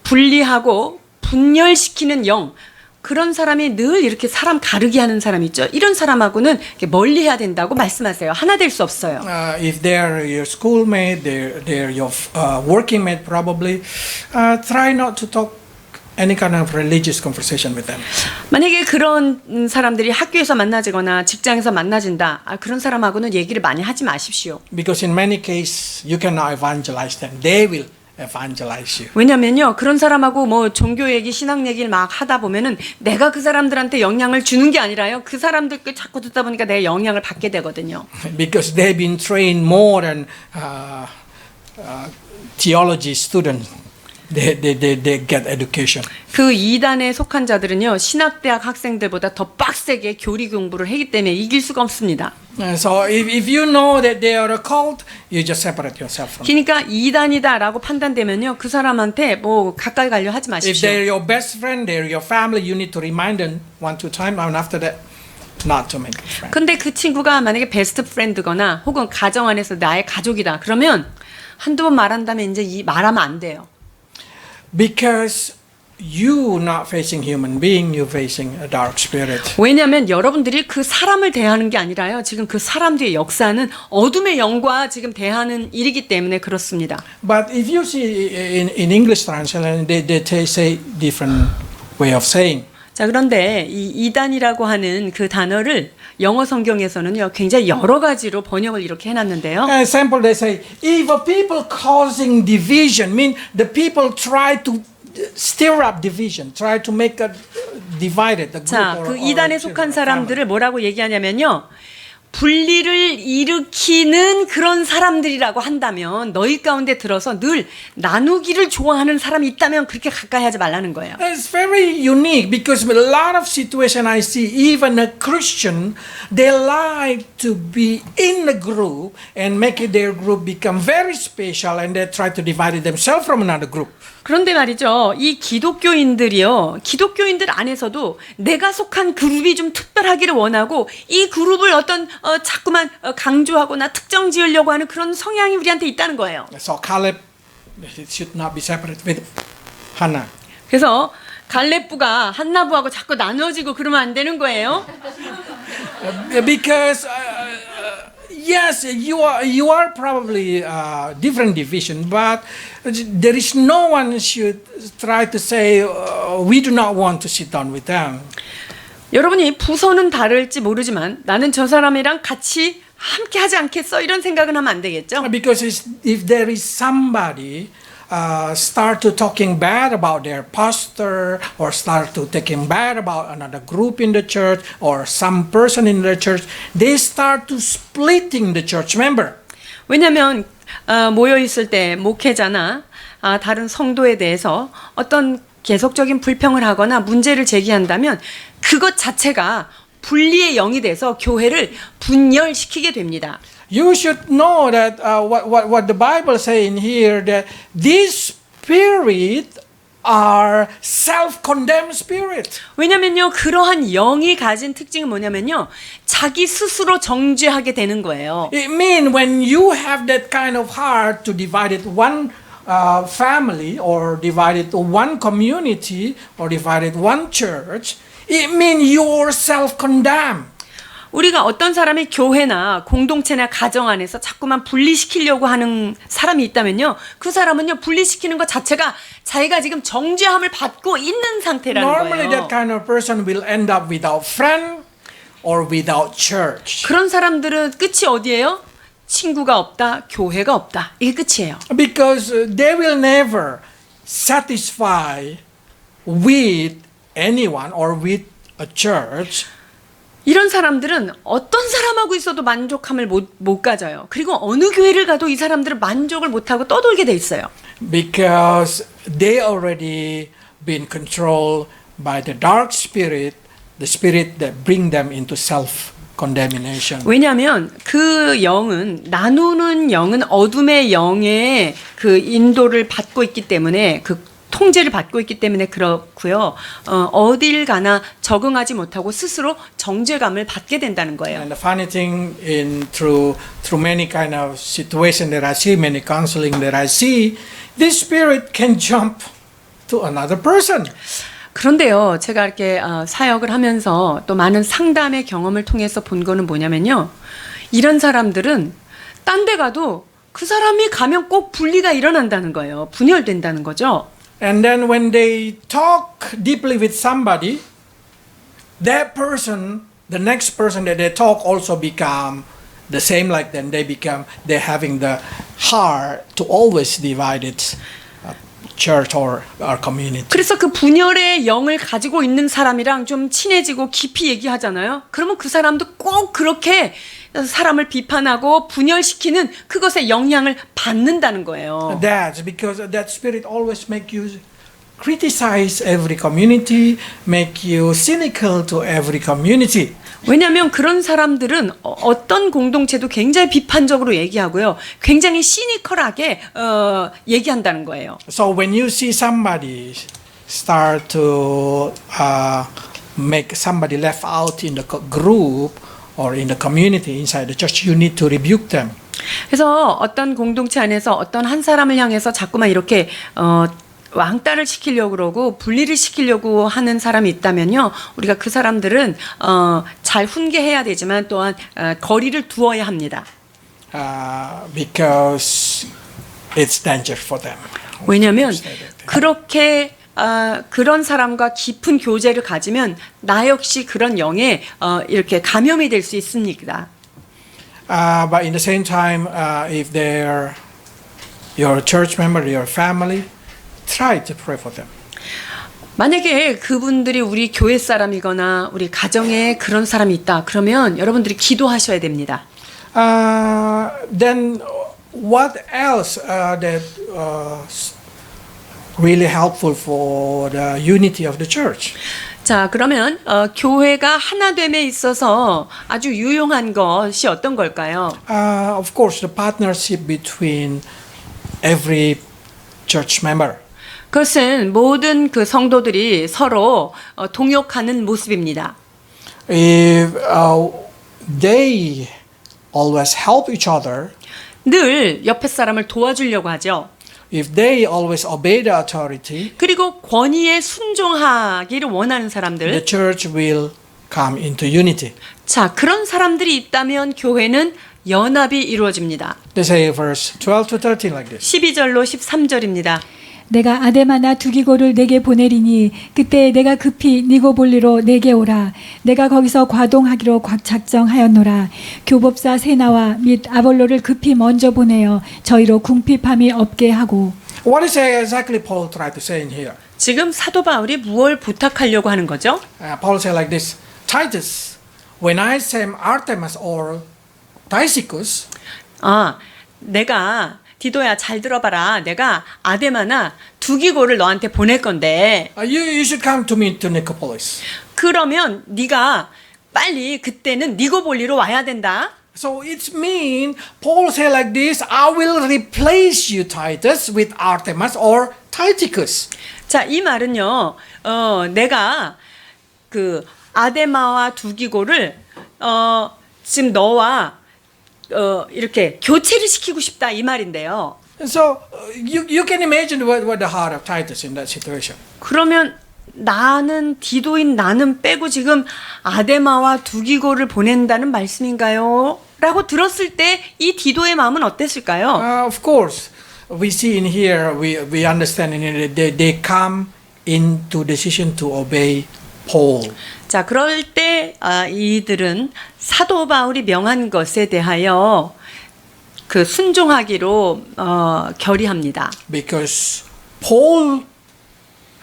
[SPEAKER 2] 분리하고 분열시키는 영, 그런 사람이 늘 이렇게 사람 가르게 하는 사람 있죠. 이런 사람하고는 멀리해야 된다고 말씀하세요. 하나 될 수 없어요.
[SPEAKER 1] If they're your schoolmate, they're your working mate, probably try not to talk any kind of religious conversation with them.
[SPEAKER 2] 만약에 그런 사람들이 학교에서 만나지거나 직장에서 만나진다. 그런 사람하고는 얘기를 많이 하지 마십시오.
[SPEAKER 1] Because in many cases you cannot evangelize them. They will evangelize you.
[SPEAKER 2] 왜냐면요, 그런 사람하고 뭐 종교 얘기, 신앙 얘기를 막 하다 보면은 내가 그 사람들한테 영향을 주는 게 아니라요. 그 사람들 걸 자꾸 듣다 보니까 내가 영향을 받게 되거든요.
[SPEAKER 1] Because they've been trained more than theology students. They get education.
[SPEAKER 2] 그 이단에 속한 자들은요, 신학대학 학생들보다 더 빡세게 교리 공부를 하기 때문에 이길 수가 없습니다.
[SPEAKER 1] So if you know that they are a cult, you just separate yourself from them.
[SPEAKER 2] 그러니까 이단이다라고 판단되면요, 그 사람한테 뭐 가까이 가려 하지
[SPEAKER 1] If
[SPEAKER 2] 마십시오.
[SPEAKER 1] they're your best friend, they're your family, you need to remind them one, two times, and after that, not to make a friend.
[SPEAKER 2] 근데 그 친구가 만약에 베스트 프렌드거나 혹은 가정 안에서 나의 가족이다. 그러면 한두 번 말한 다음에 이제 말하면 안 돼요.
[SPEAKER 1] Because you not facing human being, you facing a dark spirit.
[SPEAKER 2] 왜냐하면 여러분들이 그 사람을 대하는 게 아니라요. 지금 그 사람들의 역사는 어둠의 영과 지금 대하는 일이기 때문에 그렇습니다.
[SPEAKER 1] But if you see in English translation, they say different way of saying.
[SPEAKER 2] 자, 그런데 이 이단이라고 하는 그 단어를 영어 성경에서는요, 굉장히 여러 가지로 번역을 이렇게 해놨는데요.
[SPEAKER 1] Example, they say, evil people causing division, mean the people try to stir up division, try to make a divided the group.
[SPEAKER 2] 자, 그 이단에 속한 사람들을 뭐라고 얘기하냐면요. 분리를 일으키는 그런 사람들이라고 한다면 너희 가운데 들어서 늘 나누기를 좋아하는 사람이 있다면 그렇게 가까이 하지 말라는 거예요.
[SPEAKER 1] It's very unique because a lot of situation I see, even a Christian, they like to be in a group and make their group become very special, and they try to divide themselves from another group.
[SPEAKER 2] 그런데 말이죠. 이 기독교인들이요. 기독교인들 안에서도 내가 속한 그룹이 좀 특별하기를 원하고 이 그룹을 자꾸만 강조하거나 특정 지으려고 하는 그런 성향이 우리한테 있다는 거예요.
[SPEAKER 1] So Caleb should not be separate with Hannah.
[SPEAKER 2] 그래서 갈렙부가 한나부하고 자꾸 나눠지고 그러면 안 되는 거예요.
[SPEAKER 1] Because yes, you are probably different division, but there is no one should try to say we do not want to sit down with them.
[SPEAKER 2] 여러분이 부서는 다를지 모르지만 나는 저 사람이랑 같이 함께 하지 않겠어 이런 생각은 하면 안 되겠죠.
[SPEAKER 1] Because if there is somebody start to talking bad about their pastor, or start to taking bad about another group in the church, or some person in the church, they start to splitting the church member.
[SPEAKER 2] 왜냐하면 모여 있을 때 목회자나 다른 성도에 대해서 어떤 계속적인 불평을 하거나 문제를 제기한다면 그것 자체가 분리의 영이 돼서 교회를 분열시키게 됩니다.
[SPEAKER 1] You should know that what the Bible say in here, that these spirit are self-condemned spirit.
[SPEAKER 2] 왜냐면요, 그러한 영이 가진 특징은 뭐냐면요, 자기 스스로 정죄하게 되는 거예요.
[SPEAKER 1] It means when you have that kind of heart to divide it one family, or divide it one community, or divide it one church, it means you're self-condemned.
[SPEAKER 2] 우리가 어떤 사람이 교회나 공동체나 가정 안에서 자꾸만 분리시키려고 하는 사람이 있다면요, 그 사람은요, 분리시키는 것 자체가 자기가 지금 정죄함을 받고 있는 상태라는
[SPEAKER 1] Normally
[SPEAKER 2] 거예요.
[SPEAKER 1] that kind of person will end up without friend or without church.
[SPEAKER 2] 그런 사람들은 끝이 어디예요? 친구가 없다, 교회가 없다. 이게 끝이에요.
[SPEAKER 1] Because they will never satisfy with anyone or with a church.
[SPEAKER 2] 이런 사람들은 어떤 사람하고 있어도 만족함을 못 가져요. 그리고 어느 교회를 가도 이 사람들은 만족을 못하고 떠돌게 돼 있어요.
[SPEAKER 1] Because they already been controlled by the dark spirit, the spirit that bring them into self-condemnation.
[SPEAKER 2] 왜냐하면 그 영은, 나누는 영은 어둠의 영의 그 인도를 받고 있기 때문에, 그 통제를 받고 있기 때문에 그렇고요. 어딜 가나 적응하지 못하고 스스로 정죄감을 받게 된다는 거예요.
[SPEAKER 1] And the funny thing, through many kind of situation that I see, many counseling that I see, this spirit can jump to another person.
[SPEAKER 2] 그런데요, 제가 이렇게 사역을 하면서 또 많은 상담의 경험을 통해서 본 거는 뭐냐면요, 이런 사람들은 딴 데 가도 그 사람이 가면 꼭 분리가 일어난다는 거예요. 분열된다는 거죠.
[SPEAKER 1] And then when they talk deeply with somebody, that person, the next person that they talk also become the same like them. They're having the heart to always divide it, church or our community.
[SPEAKER 2] 그래서 그 분열의 영을 가지고 있는 사람이랑 좀 친해지고 깊이 얘기하잖아요. 그러면 그 사람도 꼭 그렇게 사람을 비판하고 분열시키는 그것의 영향을 받는다는 거예요.
[SPEAKER 1] That's because that spirit always make you criticize every community, make you cynical to every community.
[SPEAKER 2] 왜냐하면 그런 사람들은 어떤 공동체도 굉장히 비판적으로 얘기하고요, 굉장히 시니컬하게 얘기한다는 거예요.
[SPEAKER 1] So when you see somebody start to make somebody left out in the group or in the community inside the church, you need to rebuke them.
[SPEAKER 2] 그래서 어떤 공동체 안에서 어떤 한 사람을 향해서 자꾸만 이렇게 왕따를 시키려고 그러고 분리를 시키려고 하는 사람이 있다면요, 우리가 그 사람들은 잘 훈계해야 되지만 또한 거리를 두어야 합니다.
[SPEAKER 1] Because it's danger for them.
[SPEAKER 2] 왜냐하면 그렇게 그런 사람과 깊은 교제를 가지면 나 역시 그런 영에 이렇게 감염이 될 수 있습니다.
[SPEAKER 1] But in the same time, if they're your church member, your family, try to pray for them.
[SPEAKER 2] 만약에 그분들이 우리 교회 사람이거나 우리 가정에 그런 사람이 있다. 그러면 여러분들이 기도하셔야 됩니다.
[SPEAKER 1] Then what else that really helpful for the unity of the church?
[SPEAKER 2] 자, 그러면 교회가 하나됨에 있어서 아주 유용한 것이 어떤 걸까요?
[SPEAKER 1] Of course, the partnership between every church member.
[SPEAKER 2] 그것은 모든 그 성도들이 서로 동역하는 모습입니다.
[SPEAKER 1] If they always help each other,
[SPEAKER 2] 늘 옆에 사람을 도와주려고 하죠.
[SPEAKER 1] if they always obey the authority,
[SPEAKER 2] 그리고 권위에 순종하기를 원하는
[SPEAKER 1] the
[SPEAKER 2] 사람들.
[SPEAKER 1] church will come into unity.
[SPEAKER 2] 자, 그런 사람들이 있다면 교회는 연합이 이루어집니다.
[SPEAKER 1] They say verse 12 to 13 like this.
[SPEAKER 2] 12절로 13절입니다.
[SPEAKER 3] 내가 아데마나 두기고를 내게 보내리니 그때 내가 급히 니고볼리로 내게 오라. 내가 거기서 과동하기로 작정하였노라. 교법사 세나와 및 아볼로를 급히 먼저 보내어 저희로 궁핍함이 없게 하고.
[SPEAKER 1] What is exactly Paul tried to say in here?
[SPEAKER 2] 지금 사도 바울이 무엇을 부탁하려고 하는 거죠?
[SPEAKER 1] Paul said like this, Titus, when I send Artemas or Tychicus,
[SPEAKER 2] 내가 디도야 잘 들어봐라. 내가 아데마나 두기고를 너한테 보낼 건데
[SPEAKER 1] you should come to me to Nicopolis.
[SPEAKER 2] 그러면 네가 빨리 그때는 니고볼리로 와야 된다.
[SPEAKER 1] So it means Paul said like this, I will replace you, Titus, with Artemas or Tychicus.
[SPEAKER 2] 자, 이 말은요. 내가 그 아데마와 두기고를 지금 너와 이렇게 교체를 시키고 싶다 이 말인데요.
[SPEAKER 1] So you can imagine what the heart of Titus in that situation.
[SPEAKER 2] 그러면 나는 디도인 나는 빼고 지금 아데마와 두기고를 보낸다는 말씀인가요? 라고 들었을 때 이 디도의 마음은 어땠을까요?
[SPEAKER 1] Of course, we see in here, we understand in here that they come into decision to obey Paul.
[SPEAKER 2] 자, 그럴 때 이들은 사도 바울이 명한 것에 대하여 그 순종하기로 결의합니다.
[SPEAKER 1] Because Paul,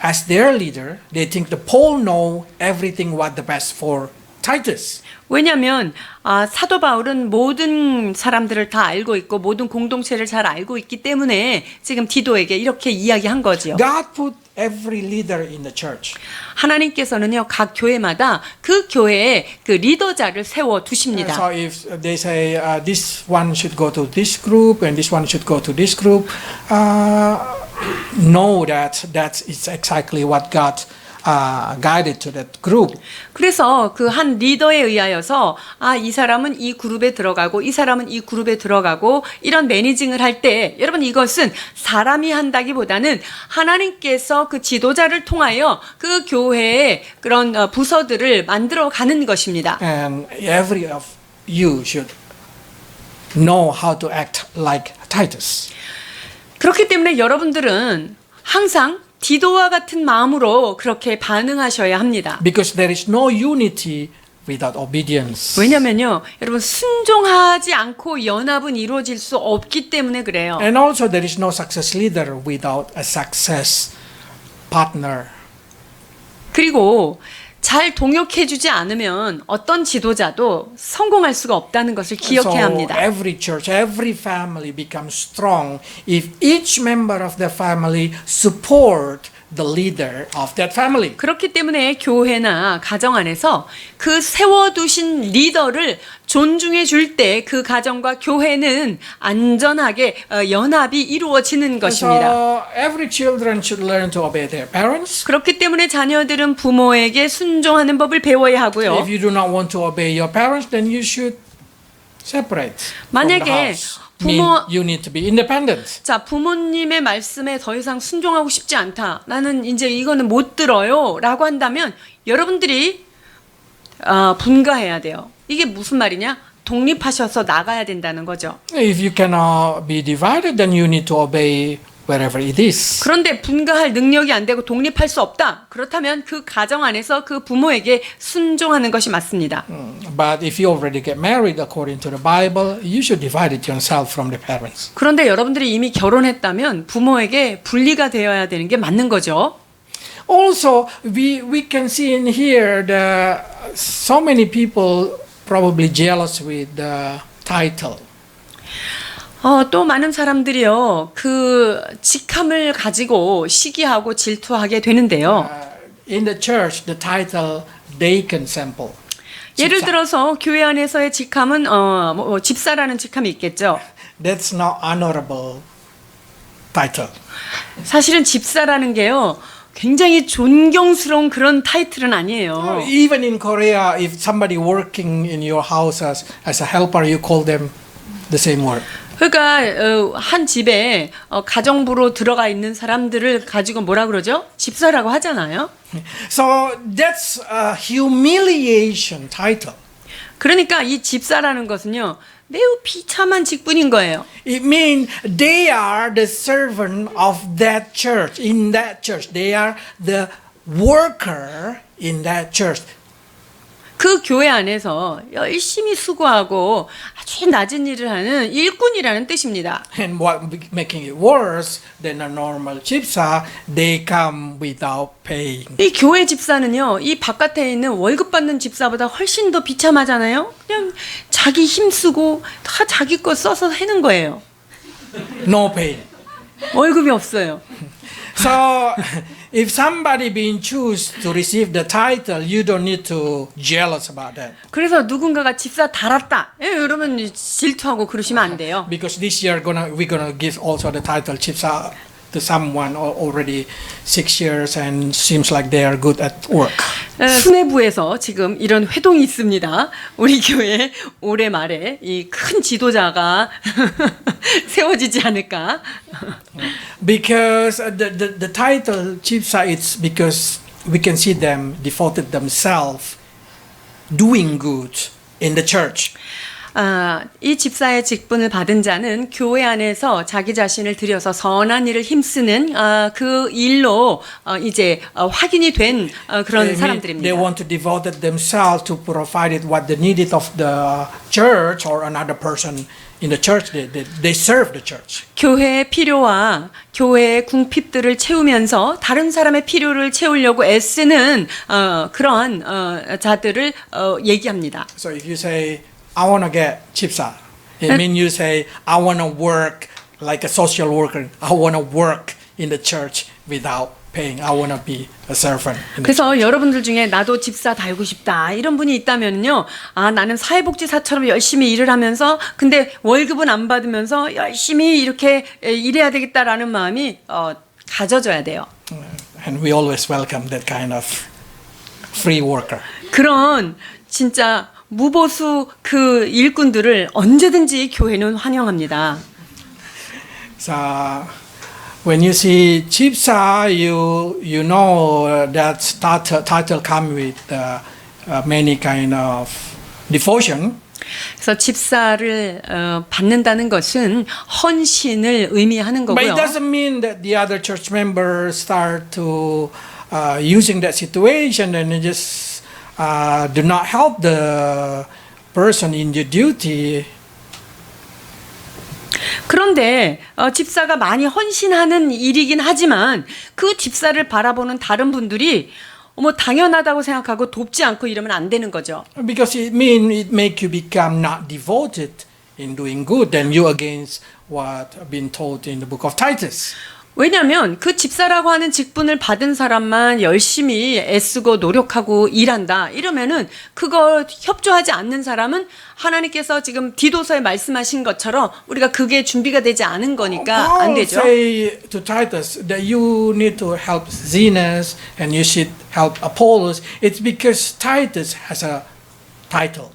[SPEAKER 1] as their leader, they think that Paul know everything what the best for Titus.
[SPEAKER 2] 왜냐하면 사도 바울은 모든 사람들을 다 알고 있고 모든 공동체를 잘 알고 있기 때문에 지금 디도에게 이렇게 이야기한 거지요.
[SPEAKER 1] God put every leader in the church.
[SPEAKER 2] 하나님께서는요 각 교회마다 그 교회에 그 리더자를 세워 두십니다.
[SPEAKER 1] So if they say this one should go to this group and this one should go to this group, know that is exactly what God guided to that group.
[SPEAKER 2] 그래서 그 한 리더에 의하여서 이 사람은 이 그룹에 들어가고 이 사람은 이 그룹에 들어가고 이런 매니징을 할 때 여러분 이것은 사람이 한다기보다는 하나님께서 그 지도자를 통하여 그 교회의 그런 부서들을 만들어 가는 것입니다.
[SPEAKER 1] And every of you should know how to act like Titus.
[SPEAKER 2] 그렇기 때문에 여러분들은 항상 디도와 같은 마음으로 그렇게 반응하셔야 합니다.
[SPEAKER 1] Because there is no unity without obedience.
[SPEAKER 2] 왜냐면요, 여러분 순종하지 않고 연합은 이루어질 수 없기 때문에 그래요.
[SPEAKER 1] And also there is no success leader without a success partner.
[SPEAKER 2] 그리고 잘 동역해주지 않으면 어떤 지도자도 성공할 수가 없다는 것을 기억해야 합니다.
[SPEAKER 1] So every church, every family becomes strong if each member of the family support the leader of that family.
[SPEAKER 2] 그렇기 때문에 교회나 가정 안에서 그 세워두신 리더를 존중해 줄 때 그 가정과 교회는 안전하게 연합이 이루어지는 것입니다.
[SPEAKER 1] So every children should learn to obey their parents.
[SPEAKER 2] 그렇기 때문에 자녀들은 부모에게 순종하는 법을 배워야 하고요.
[SPEAKER 1] If you do not want to obey your parents, then you should separate from the
[SPEAKER 2] 만약에
[SPEAKER 1] house. Mean you need to be independent.
[SPEAKER 2] 자, 부모님의 말씀에 더 이상 순종하고 싶지 않다. 나는 이제 이거는 못 들어요. 라고 한다면 여러분들이 분가해야 돼요. 이게 무슨 말이냐? 독립하셔서 나가야 된다는 거죠.
[SPEAKER 1] If you cannot be divided, then you need to obey wherever it is.
[SPEAKER 2] 그런데 분가할 능력이 안 되고 독립할 수 없다. 그렇다면 그 가정 안에서 그 부모에게 순종하는 것이 맞습니다.
[SPEAKER 1] But if you already get married according to the Bible, you should divide it yourself from the parents.
[SPEAKER 2] 그런데 여러분들이 이미 결혼했다면 부모에게 분리가 되어야 되는 게 맞는 거죠.
[SPEAKER 1] Also, we can see in here that so many people probably jealous with the title.
[SPEAKER 2] 또 많은 사람들이요, 그 직함을 가지고 시기하고 질투하게 되는데요.
[SPEAKER 1] In the church, the title deacon sample.
[SPEAKER 2] 예를 들어서 교회 안에서의 직함은 집사라는 직함이 있겠죠.
[SPEAKER 1] That's not honorable title.
[SPEAKER 2] 사실은 집사라는 게요, 굉장히 존경스러운 그런 타이틀은 아니에요.
[SPEAKER 1] Even in Korea, if somebody working in your house as a helper, you call them the same word.
[SPEAKER 2] 그러니까 한 집에 가정부로 들어가 있는 사람들을 가지고 뭐라 그러죠? 집사라고 하잖아요.
[SPEAKER 1] So that's a humiliation title.
[SPEAKER 2] 그러니까 이 집사라는 것은요, 매우 비참한 직분인 거예요.
[SPEAKER 1] It means they are the servant of that church. In that church, they are the worker in that church.
[SPEAKER 2] 그 교회 안에서 열심히 수고하고 아주 낮은 일을 하는 일꾼이라는 뜻입니다.
[SPEAKER 1] And what making it worse than a normal 집사, they come without paying.
[SPEAKER 2] 이 교회 집사는요, 이 바깥에 있는 월급 받는 집사보다 훨씬 더 비참하잖아요. 그냥 자기 힘쓰고 다 자기 거 써서 하는 거예요.
[SPEAKER 1] No pay.
[SPEAKER 2] 월급이 없어요.
[SPEAKER 1] So if somebody being choose to receive the title, you don't need to jealous about that.
[SPEAKER 2] 그래서 누군가가 집사 달았다, 여러분 질투하고 그러시면 안 돼요.
[SPEAKER 1] Because this year we're gonna give also the title 집사 to someone already 6 years and seems like they are good at work.
[SPEAKER 2] 수뇌부에서 지금 이런 회동이 있습니다. 우리 교회 올해 말에 이 큰 지도자가 세워지지 않을까.
[SPEAKER 1] Because the title 집사, it's because we can see them devoted themselves doing good in the church.
[SPEAKER 2] 이 집사의 직분을 받은 자는 교회 안에서 자기 자신을 들여서 선한 일을 힘쓰는 그 일로 이제 확인이 된 그런 사람들입니다.
[SPEAKER 1] They want to devote themselves to provide what the needed of the church or another person in the church. They serve the church.
[SPEAKER 2] 교회의 필요와 교회의 궁핍들을 채우면서 다른 사람의 필요를 채우려고 애쓰는 그러한 자들을 얘기합니다.
[SPEAKER 1] So if you say I want to get 집사, it means you say I want to work like a social worker. I want to work in the church without paying. I want to be a servant.
[SPEAKER 2] 그래서 여러분들 중에 나도 집사 달고 싶다 이런 분이 있다면요, 나는 사회복지사처럼 열심히 일을 하면서 근데 월급은 안 받으면서 열심히 이렇게 일해야 되겠다라는 마음이 가져져야 돼요.
[SPEAKER 1] And we always welcome that kind of free worker.
[SPEAKER 2] 그런 진짜 무보수 그 일꾼들을 언제든지 교회는 환영합니다.
[SPEAKER 1] So when you see 집사, you know that title come with many kind of devotion.
[SPEAKER 2] 그래서 집사를 받는다는 것은 헌신을 의미하는
[SPEAKER 1] But it
[SPEAKER 2] 거고요.
[SPEAKER 1] doesn't mean that the other church members start to using that situation and they just do not help the person in the duty.
[SPEAKER 2] 그런데 집사가 많이 헌신하는 일이긴 하지만 그 집사를 바라보는 다른 분들이 당연하다고 생각하고 돕지 않고 이러면 안 되는 거죠.
[SPEAKER 1] Because it make you become not devoted in doing good, then you against what been told in the book of Titus.
[SPEAKER 2] 왜냐하면 그 집사라고 하는 직분을 받은 사람만 열심히 애쓰고 노력하고 일한다 이러면은 그거 협조하지 않는 사람은 하나님께서 지금 디도서에 말씀하신 것처럼 우리가 그게 준비가 되지 않은 거니까 안 되죠.
[SPEAKER 1] Paul say to Titus that you need to help Zenas and you should help Apollos. It's because Titus has a title.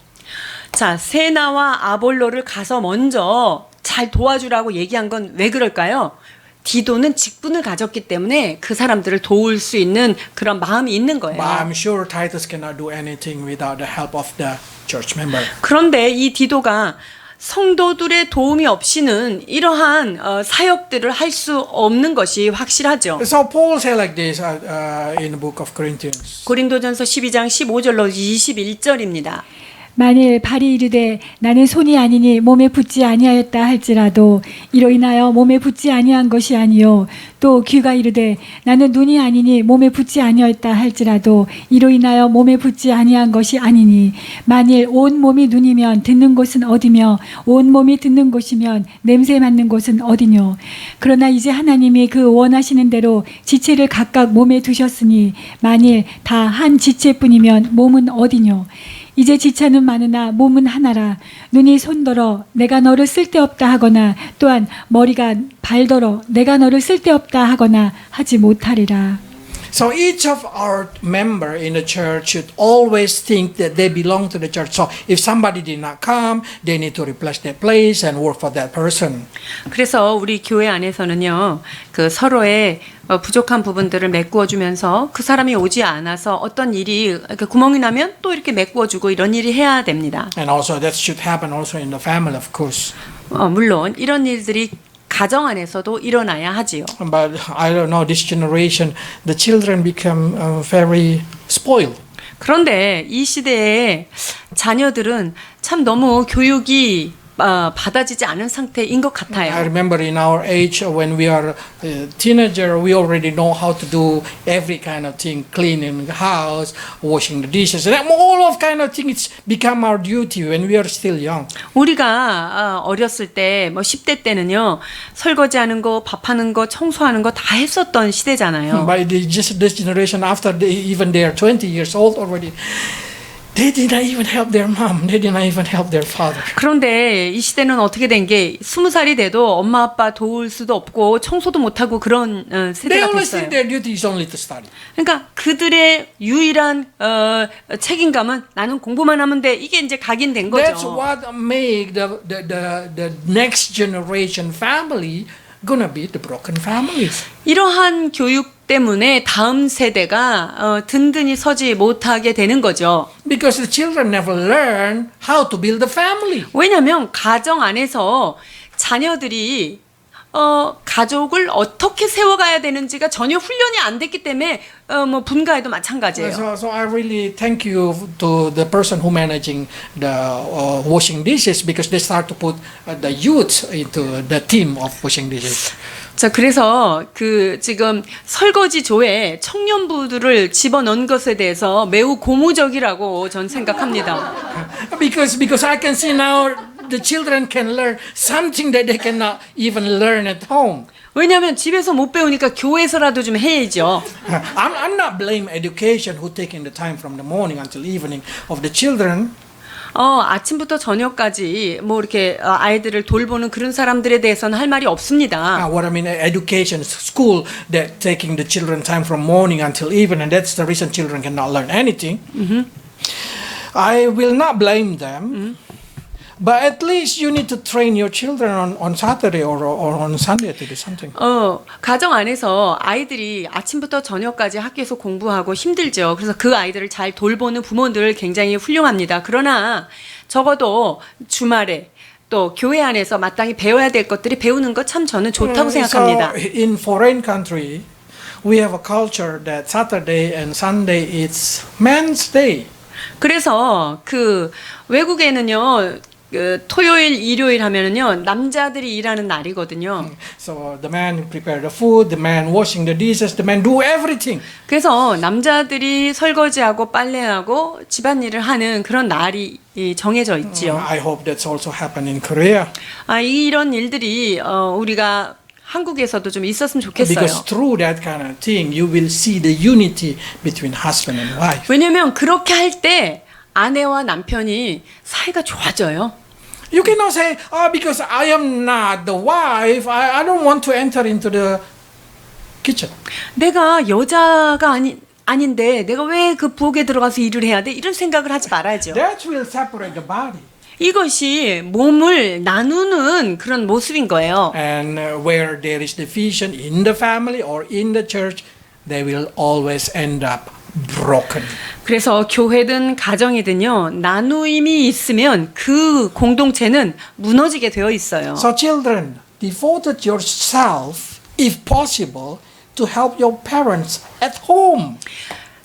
[SPEAKER 2] 자, 세나와 아볼로를 가서 먼저 잘 도와주라고 얘기한 건 왜 그럴까요? 디도는 직분을 가졌기 때문에 그 사람들을 도울 수 있는 그런 마음이 있는 거예요.
[SPEAKER 1] But I'm sure Titus cannot do anything without the help of the church member.
[SPEAKER 2] 그런데 이 디도가 성도들의 도움이 없이는 이러한 사역들을 할 수 없는 것이 확실하죠.
[SPEAKER 1] So Paul said like this in the book of Corinthians.
[SPEAKER 2] 고린도전서 12장 15절로 21절입니다.
[SPEAKER 3] 만일 발이 이르되 나는 손이 아니니 몸에 붙지 아니하였다 할지라도 이로 인하여 몸에 붙지 아니한 것이 아니요 또 귀가 이르되 나는 눈이 아니니 몸에 붙지 아니하였다 할지라도 이로 인하여 몸에 붙지 아니한 것이 아니니 만일 온 몸이 눈이면 듣는 곳은 어디며 온 몸이 듣는 곳이면 냄새 맡는 곳은 어디뇨 그러나 이제 하나님이 그 원하시는 대로 지체를 각각 몸에 두셨으니 만일 다 한 지체뿐이면 몸은 어디뇨 이제 지체는 많으나 몸은 하나라. 눈이 손더러 내가 너를 쓸데없다 하거나 또한 머리가 발더러 내가 너를 쓸데없다 하거나 하지 못하리라.
[SPEAKER 1] So each of our member in the church should always think that they belong to the church. So if somebody did not come, they need to replace their place and work for that person.
[SPEAKER 2] 그래서 우리 교회 안에서는요, 그 서로의 부족한 부분들을 메꾸어 주면서 그 사람이 오지 않아서 어떤 일이 이렇게 구멍이 나면 또 이렇게 메꾸어 주고 이런 일이 해야 됩니다.
[SPEAKER 1] And also that should happen also in the family, of course.
[SPEAKER 2] 물론 이런 일들이 가정 안에서도 일어나야 하지요.
[SPEAKER 1] But I don't know, this generation, the children become very spoiled.
[SPEAKER 2] 그런데 이 시대에 자녀들은 참 너무 교육이 받아지지 않은 상태인 것
[SPEAKER 1] I
[SPEAKER 2] 같아요.
[SPEAKER 1] remember in our age when we are a teenager, we already know how to do every kind of thing, cleaning the house, washing the dishes, and all of kind of things. It's become our duty when we are still young.
[SPEAKER 2] 우리가 어렸을 때, 뭐 10대 때는요, 설거지하는 거, 밥하는 거, 청소하는 거 다 했었던 시대잖아요.
[SPEAKER 1] By just this generation, after even they are 20 years old already, they did not even help their mom. They did not even help their father.
[SPEAKER 2] 그런데 이 시대는 어떻게 된 게 20살이 돼도 엄마 아빠 도울 수도 없고 청소도 못하고 그런
[SPEAKER 1] They
[SPEAKER 2] 세대가
[SPEAKER 1] always
[SPEAKER 2] 됐어요.
[SPEAKER 1] think their duty is only to study.
[SPEAKER 2] 그러니까 그들의 유일한 책임감은 나는 공부만 하면 돼. 이게 이제 각인된
[SPEAKER 1] That's
[SPEAKER 2] 거죠.
[SPEAKER 1] what make the next generation family gonna be the broken families.
[SPEAKER 2] 이러한 교육 때문에 다음 세대가 든든히 서지 못하게 되는 거죠.
[SPEAKER 1] Because the children never learn how to build a family.
[SPEAKER 2] 왜냐하면 가정 안에서 자녀들이 가족을 어떻게 세워가야 되는지가 전혀 훈련이 안 됐기 때문에 뭐 분가에도 마찬가지예요.
[SPEAKER 1] So I really thank you to the person who managing the washing dishes because they start to put the youth into the team of washing dishes.
[SPEAKER 2] 자, 그래서 그 지금 설거지조에 청년부들을 집어넣은 것에 대해서 매우 고무적이라고 전 생각합니다.
[SPEAKER 1] Because I can see now the children can learn something that they cannot even learn at home.
[SPEAKER 2] 왜냐하면 집에서 못 배우니까 교회에서라도 좀 해야죠.
[SPEAKER 1] I'm not blame education who taking the time from the morning until evening of the children.
[SPEAKER 2] 아침부터 저녁까지 뭐 이렇게 아이들을 돌보는 그런 사람들에 대해서는 할 말이 없습니다.
[SPEAKER 1] What I mean, education, school that taking the children time from morning until evening, and that's the reason children cannot learn anything. I will not blame them. But at least you need to train your children on Saturday or on Sunday to do something.
[SPEAKER 2] 가정 안에서 아이들이 아침부터 저녁까지 학교에서 공부하고 힘들죠. 그래서 그 아이들을 잘 돌보는 부모들 굉장히 훌륭합니다. 그러나 적어도 주말에 또 교회 안에서 마땅히 배워야 될 것들이 배우는 것 참 저는 좋다고 생각합니다.
[SPEAKER 1] So in foreign country, we have a culture that Saturday and Sunday is men's day.
[SPEAKER 2] 그래서 그 외국에는요. 그 토요일, 일요일 하면은요 남자들이 일하는 날이거든요.
[SPEAKER 1] So the man prepare the food, the man washing the dishes, the man do everything.
[SPEAKER 2] 그래서 남자들이 설거지하고 빨래하고 집안일을 하는 그런 날이 정해져 있지요.
[SPEAKER 1] I hope that's also happen in Korea.
[SPEAKER 2] 이런 일들이 우리가 한국에서도 좀 있었으면 좋겠어요.
[SPEAKER 1] Because through that kind of thing, you will see the unity between husband and wife.
[SPEAKER 2] 왜냐하면 그렇게 할 때 아내와 남편이 사이가 좋아져요.
[SPEAKER 1] You cannot say, because I am not the wife, I don't want to enter into the kitchen.
[SPEAKER 2] 내가 여자가 아닌데 내가 왜 그 부엌에 들어가서 일을 해야 돼? 이런 생각을 하지 말아야죠.
[SPEAKER 1] That will separate the body.
[SPEAKER 2] 이것이 몸을 나누는 그런 모습인 거예요.
[SPEAKER 1] And where there is division in the family or in the church, they will always end up broken.
[SPEAKER 2] 그래서 교회든 가정이든요, 나누임이 있으면 그 공동체는 무너지게 되어 있어요.
[SPEAKER 1] So children, devoted yourself, if possible, to help your parents at home.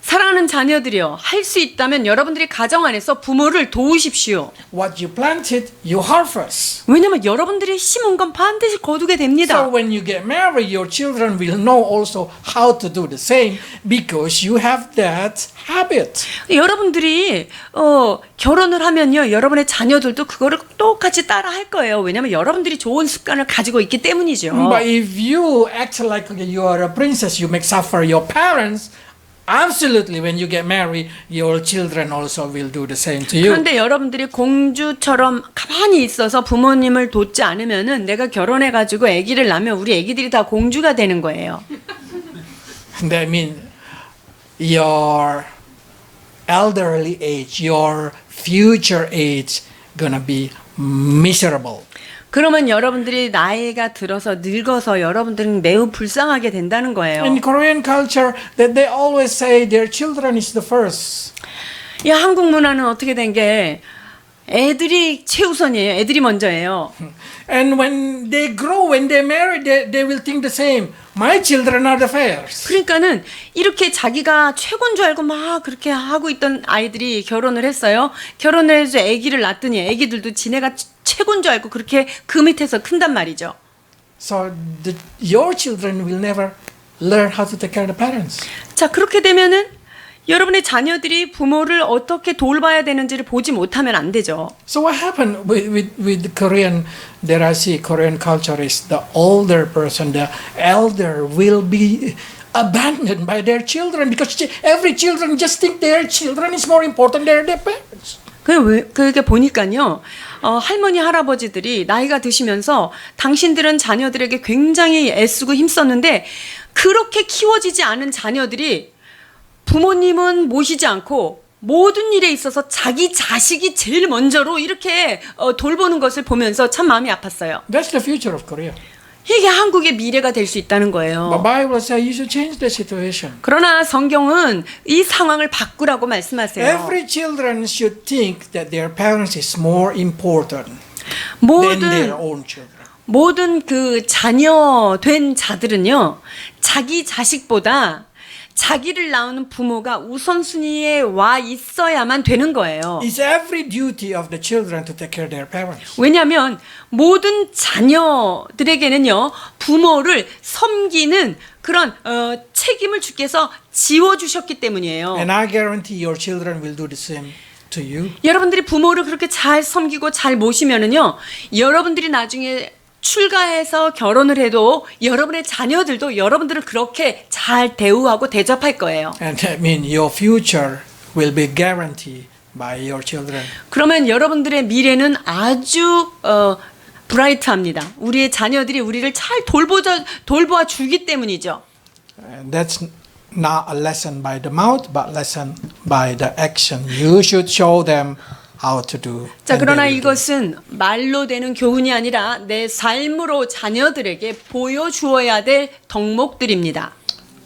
[SPEAKER 2] 사랑하는 자녀들이요, 할 수 있다면 여러분들이 가정 안에서 부모를 도우십시오.
[SPEAKER 1] What you planted, you harvest.
[SPEAKER 2] 왜냐면 여러분들이 심은 건 반드시 거두게
[SPEAKER 1] So
[SPEAKER 2] 됩니다.
[SPEAKER 1] when you get married, your children will know also how to do the same because you have that habit.
[SPEAKER 2] 여러분들이 결혼을 하면요, 여러분의 자녀들도 그거를 똑같이 따라 할 거예요. 왜냐면 여러분들이 좋은 습관을 가지고 있기 때문이죠.
[SPEAKER 1] But if you act like you are a princess, you make suffer your parents. Absolutely, when you get married, your children also will do the same to you.
[SPEAKER 2] 그런데 여러분들이 공주처럼 가만히 있어서 부모님을 돕지 않으면은 내가 결혼해가지고 아기를 낳으면 우리 아기들이 다 공주가 되는 거예요.
[SPEAKER 1] That means your elderly age, your future age, gonna be miserable.
[SPEAKER 2] 그러면 여러분들이 나이가 들어서 늙어서 여러분들은 매우 불쌍하게 된다는 거예요.
[SPEAKER 1] In Korean culture, that they always say their children is the first.
[SPEAKER 2] 이 한국 문화는 어떻게 된 게 애들이 최우선이에요. 애들이 먼저예요.
[SPEAKER 1] And when they grow, when they marry, they will think the same. My children are the first.
[SPEAKER 2] 그러니까는 이렇게 자기가 최고인 줄 알고 막 그렇게 하고 있던 아이들이 결혼을 했어요. 결혼을 해서 아기를 낳더니 아기들도 지네가 최고인 줄 알고 그렇게 그 밑에서 큰단 말이죠.
[SPEAKER 1] So your children will never learn how to take care of the parents.
[SPEAKER 2] 자, 그렇게 되면은 여러분의 자녀들이 부모를 어떻게 돌봐야 되는지를 보지 못하면 안 되죠.
[SPEAKER 1] So what happened with Korean, that I see Korean culture is the older person, the elder will be abandoned by their children because every children just think their children is more important than their parents.
[SPEAKER 2] 그게 보니까요, 할머니, 할아버지들이 나이가 드시면서 당신들은 자녀들에게 굉장히 애쓰고 힘썼는데 그렇게 키워지지 않은 자녀들이 부모님은 모시지 않고 모든 일에 있어서 자기 자식이 제일 먼저로 이렇게 돌보는 것을 보면서 참 마음이 아팠어요.
[SPEAKER 1] That's the future of Korea.
[SPEAKER 2] 이게 한국의 미래가 될 수 있다는 거예요.
[SPEAKER 1] But Bible says you should change the situation.
[SPEAKER 2] 그러나 성경은 이 상황을 바꾸라고 말씀하세요.
[SPEAKER 1] Every children should think that their parents is more important than their own children.
[SPEAKER 2] 모든 그 자녀 된 자들은요, 자기 자식보다 자기를 낳은 부모가 우선순위에 와 있어야만 되는 거예요.
[SPEAKER 1] It's every duty of the children to take care of their parents.
[SPEAKER 2] 왜냐하면 모든 자녀들에게는요, 부모를 섬기는 그런 책임을 주께서 지워주셨기 때문이에요.
[SPEAKER 1] And I guarantee your children will do the same to you.
[SPEAKER 2] 여러분들이 부모를 그렇게 잘 섬기고 잘 모시면은요, 여러분들이 나중에 출가해서 결혼을 해도 여러분의 자녀들도 여러분들을 그렇게 잘 대우하고 대접할 거예요.
[SPEAKER 1] And that means your future will be guaranteed by your children.
[SPEAKER 2] 그러면 여러분들의 미래는 아주 브라이트합니다. 우리의 자녀들이 우리를 잘 돌보아 주기 때문이죠.
[SPEAKER 1] And that's not a lesson by the mouth, but lesson by the action. You should show them how to do.
[SPEAKER 2] 자,
[SPEAKER 1] and
[SPEAKER 2] 그러나
[SPEAKER 1] they will do.
[SPEAKER 2] 이것은 말로 되는 교훈이 아니라 내 삶으로 자녀들에게 보여주어야 될 덕목들입니다.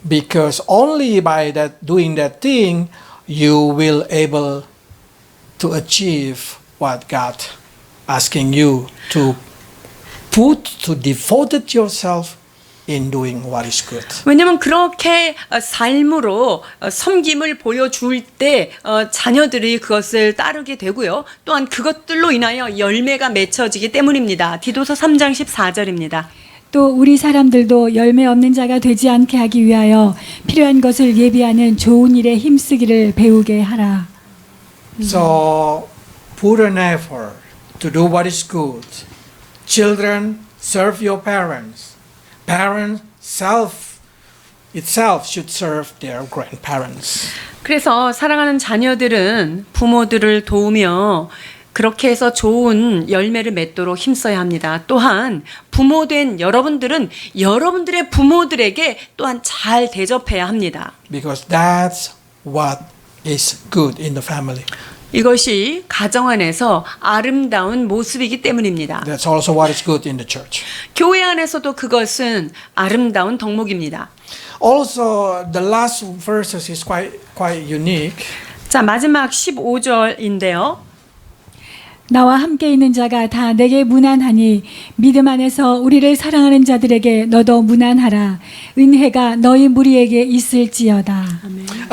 [SPEAKER 1] Because only by that doing that thing, you will able to achieve what God asking you to put to devoted yourself in doing what is good.
[SPEAKER 2] 왜냐하면 그렇게 삶으로 섬김을 보여줄 때 자녀들이 그것을 따르게 되고요. 또한 그것들로 인하여 열매가 맺혀지기 때문입니다. 디도서 3장 14절입니다.
[SPEAKER 3] 또 우리 사람들도 열매 없는 자가 되지 않게 하기 위하여 필요한 것을 예비하는 좋은 일에 힘쓰기를 배우게 하라.
[SPEAKER 1] So put an effort to do what is good. Children, serve your parents. Parents itself should serve their grandparents.
[SPEAKER 2] 그래서 사랑하는 자녀들은 부모들을 도우며 그렇게 해서 좋은 열매를 맺도록 힘써야 합니다. 또한 부모된 여러분들은 여러분들의 부모들에게 또한 잘 대접해야 합니다.
[SPEAKER 1] Because that's what is good in the family.
[SPEAKER 2] 이것이 가정 안에서 아름다운 모습이기 때문입니다.
[SPEAKER 1] That's also what is good in the church.
[SPEAKER 2] 교회 안에서도 그것은 아름다운 덕목입니다.
[SPEAKER 1] Also, the last verses is quite unique.
[SPEAKER 2] 자, 마지막 15절인데요.
[SPEAKER 3] 나와 함께 있는 자가 다 내게 무난하니 믿음 안에서 우리를 사랑하는 자들에게 너도 무난하라. 은혜가 너희 무리에게 있을지어다.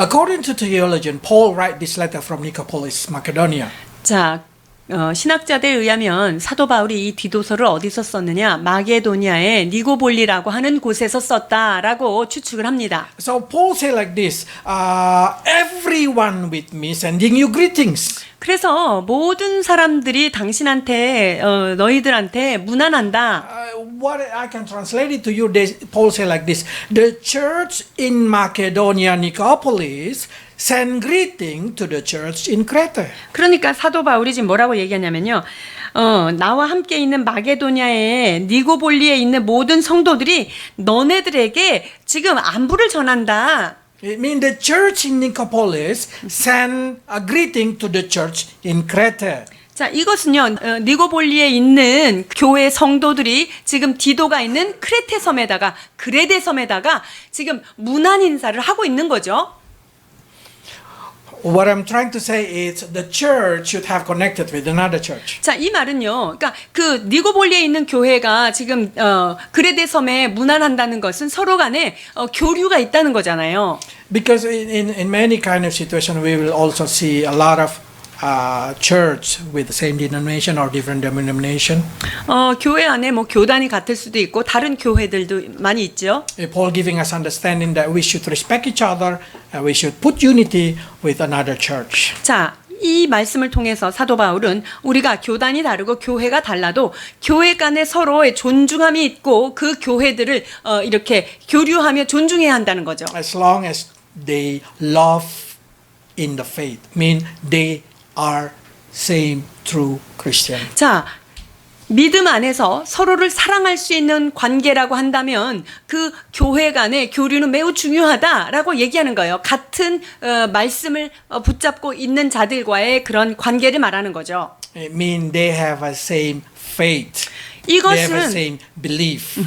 [SPEAKER 1] According to theologian, Paul write this letter from Nicopolis, Macedonia.
[SPEAKER 2] 자, 신학자들에 의하면 사도 바울이 이 디도서를 어디서 썼느냐? 마게도니아의 니고볼리라고 하는 곳에서 썼다라고 추측을 합니다.
[SPEAKER 1] So Paul say like this, everyone with me sending you greetings.
[SPEAKER 2] 그래서 모든 사람들이 당신한테 너희들한테 무난한다.
[SPEAKER 1] What I can translate it to you, Paul say like this, the church in Macedonia, Nicopolis, send greeting to the church in Crete.
[SPEAKER 2] 그러니까 사도 바울이 지금 뭐라고 얘기하냐면요. 나와 함께 있는 마게도니아의 니고볼리에 있는 모든 성도들이 너네들에게 지금 안부를 전한다.
[SPEAKER 1] It means the church in Nicopolis send a greeting to the church in Crete.
[SPEAKER 2] 자, 이것은요, 니고볼리에 있는 교회 성도들이 지금 디도가 있는 크레테 섬에다가, 그레데 섬에다가 지금 문안 인사를 하고 있는 거죠.
[SPEAKER 1] What I'm trying to say is the church should have connected with another church.
[SPEAKER 2] 자, 이 말은요, 그러니까 그 니고볼리에 있는 교회가 지금 그레데 섬에 문안한다는 것은 서로 간에 교류가 있다는 거잖아요.
[SPEAKER 1] Because in many kind of situation we will also see a lot of church with the same denomination or different denomination.
[SPEAKER 2] 교회 안에 뭐 교단이 같을 수도 있고 다른 교회들도 많이 있죠.
[SPEAKER 1] Paul giving us understanding that we should respect each other and we should put unity with another church.
[SPEAKER 2] 자, 이 말씀을 통해서 사도 바울은 우리가 교단이 다르고 교회가 달라도 교회 간에 서로의 존중함이 있고 그 교회들을 이렇게 교류하며 존중해야 한다는 거죠.
[SPEAKER 1] As long as they love in the faith, mean they are same true Christian.
[SPEAKER 2] 자, 믿음 안에서 서로를 사랑할 수 있는 관계라고 한다면 그 교회 간의 교류는 매우 중요하다라고 얘기하는 거예요. 같은 말씀을 붙잡고 있는 자들과의 그런 관계를 말하는 거죠.
[SPEAKER 1] It means they have a same faith. They have a
[SPEAKER 2] 이것은
[SPEAKER 1] same belief.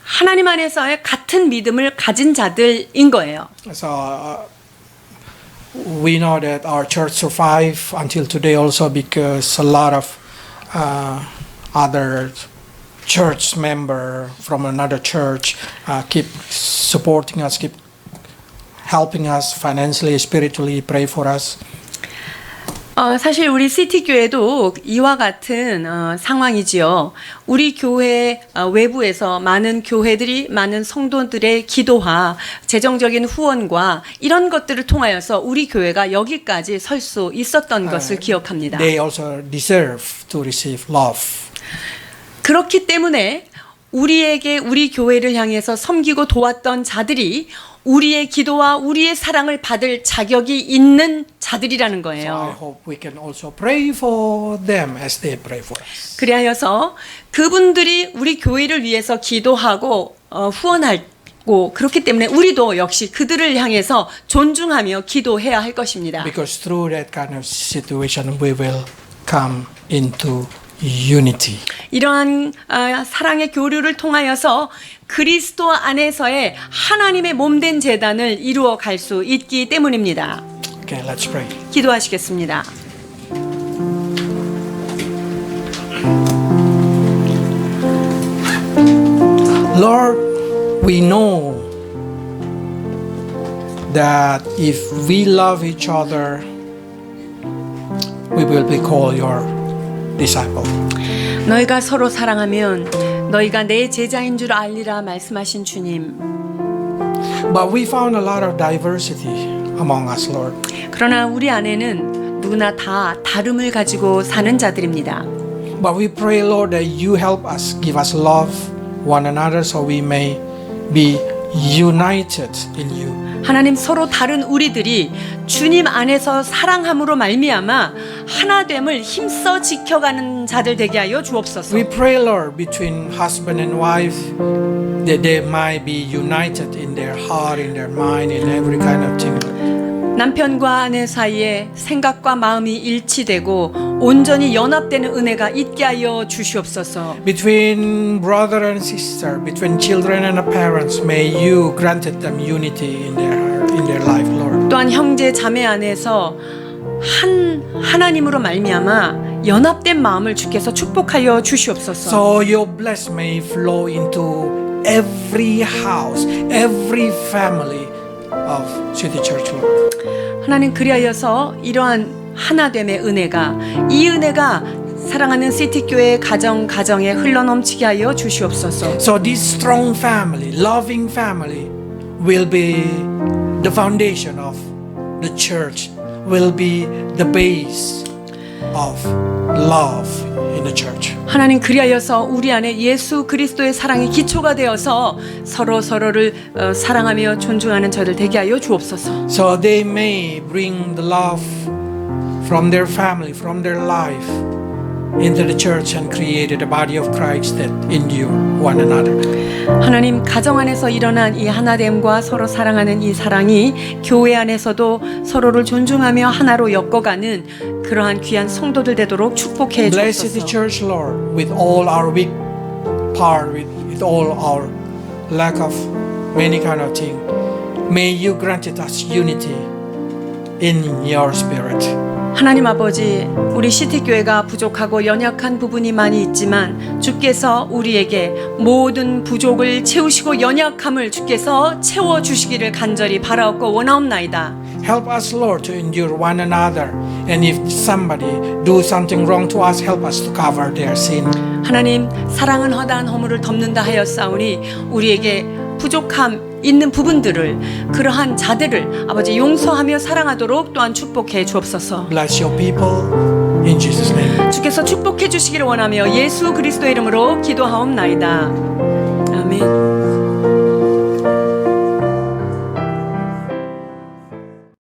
[SPEAKER 2] 하나님 안에서의 같은 믿음을 가진 자들인 거예요.
[SPEAKER 1] So we know that our church survive until today also because a lot of other church member from another church keep supporting us, keep helping us financially, spiritually, pray for us.
[SPEAKER 2] 사실 우리 시티 교회도 이와 같은 상황이지요. 우리 교회 외부에서 많은 교회들이 많은 성도들의 기도와 재정적인 후원과 이런 것들을 통하여서 우리 교회가 여기까지 설 수 있었던 것을 기억합니다.
[SPEAKER 1] They also deserve to receive love.
[SPEAKER 2] 그렇기 때문에 우리에게 우리 교회를 향해서 섬기고 도왔던 자들이 우리의 기도와 우리의 사랑을 받을 자격이 있는 자들이라는
[SPEAKER 1] So I
[SPEAKER 2] 거예요.
[SPEAKER 1] hope we can also pray for them as they pray for us.
[SPEAKER 2] 그리하여서 그분들이 우리 교회를 위해서 기도하고 후원하고 그렇기 때문에 우리도 역시 그들을 향해서 존중하며 기도해야 할 것입니다.
[SPEAKER 1] Because through that kind of situation we will come into unity.
[SPEAKER 2] 이러한 사랑의 교류를 통하여서 그리스도 안에서의 하나님의 몸된 제단을 이루어 갈 수 있기 때문입니다.
[SPEAKER 1] Okay, let's pray.
[SPEAKER 2] 기도하시겠습니다.
[SPEAKER 1] Lord, we know that if we love each other, we will be called your disciple.
[SPEAKER 2] 너희가 서로 사랑하면 너희가 내 제자인 줄 알리라 말씀하신 주님.
[SPEAKER 1] But we found a lot of diversity among us, Lord.
[SPEAKER 2] 그러나 우리 안에는 누구나 다 다름을 가지고 사는 자들입니다.
[SPEAKER 1] But we pray, Lord, that you help us, give us love one another so we may be united in you.
[SPEAKER 2] 하나님 서로 다른 우리들이 주님 안에서 사랑함으로 말미암아 하나됨을 힘써 지켜가는 자들 되게 하여 주옵소서.
[SPEAKER 1] We pray, Lord, between husband and wife, that they might be united in their heart, in their mind, in every kind of thing.
[SPEAKER 2] 남편과 아내 사이에 생각과 마음이 일치되고 온전히 연합되는 은혜가 있게 하여 주시옵소서.
[SPEAKER 1] Between brother and sister, between children and parents, may you grant them unity in their life, Lord.
[SPEAKER 2] 또한 형제 자매 안에서 하나님으로 말미암아 연합된 마음을 주께서 축복하여 주시옵소서.
[SPEAKER 1] So your bless may flow into every house, every family of City Church, Lord.
[SPEAKER 2] 하나님 그리하여서 이러한 하나됨의 은혜가 이 은혜가 사랑하는 시티교회 가정에 흘러넘치게 하여 주시옵소서.
[SPEAKER 1] So this strong family, loving family will be the foundation of the church, will be the base of love in the church.
[SPEAKER 2] 하나님 그리하여서 우리 안에 예수 그리스도의 사랑이 기초가 되어서 서로를 사랑하며 존중하는 저들 되게 하여 주옵소서.
[SPEAKER 1] So they may bring the love from their family, from their life into the church and created a body of Christ that endure one another.
[SPEAKER 2] 하나님 가정 안에서 일어난 이 하나됨과 서로 사랑하는 이 사랑이 교회 안에서도 서로를 존중하며 하나로 엮어가는 그러한 귀한 성도들 되도록 축복해
[SPEAKER 1] Blessed the
[SPEAKER 2] 주옵소서.
[SPEAKER 1] church, Lord, with all our weak part, with all our lack of many kind of thing. May you grant us unity in your spirit.
[SPEAKER 2] 하나님 아버지, 우리 시티교회가 부족하고 연약한 부분이 많이 있지만 주께서 우리에게 모든 부족을 채우시고 연약함을 주께서 채워주시기를 간절히 바라옵고 원하옵나이다.
[SPEAKER 1] Help us, Lord, to endure one another. And if somebody do something wrong to us, help us to cover their sin.
[SPEAKER 2] 하나님, 사랑은 허다한 허물을 덮는다 하였사오니 우리에게 부족함 있는 부분들을 그러한 자들을 아버지 용서하며 사랑하도록 또한 축복해 주옵소서.
[SPEAKER 1] Bless your people in Jesus' name.
[SPEAKER 2] 주께서 축복해 주시기를 원하며 예수 그리스도의 이름으로 기도하옵나이다. 아멘.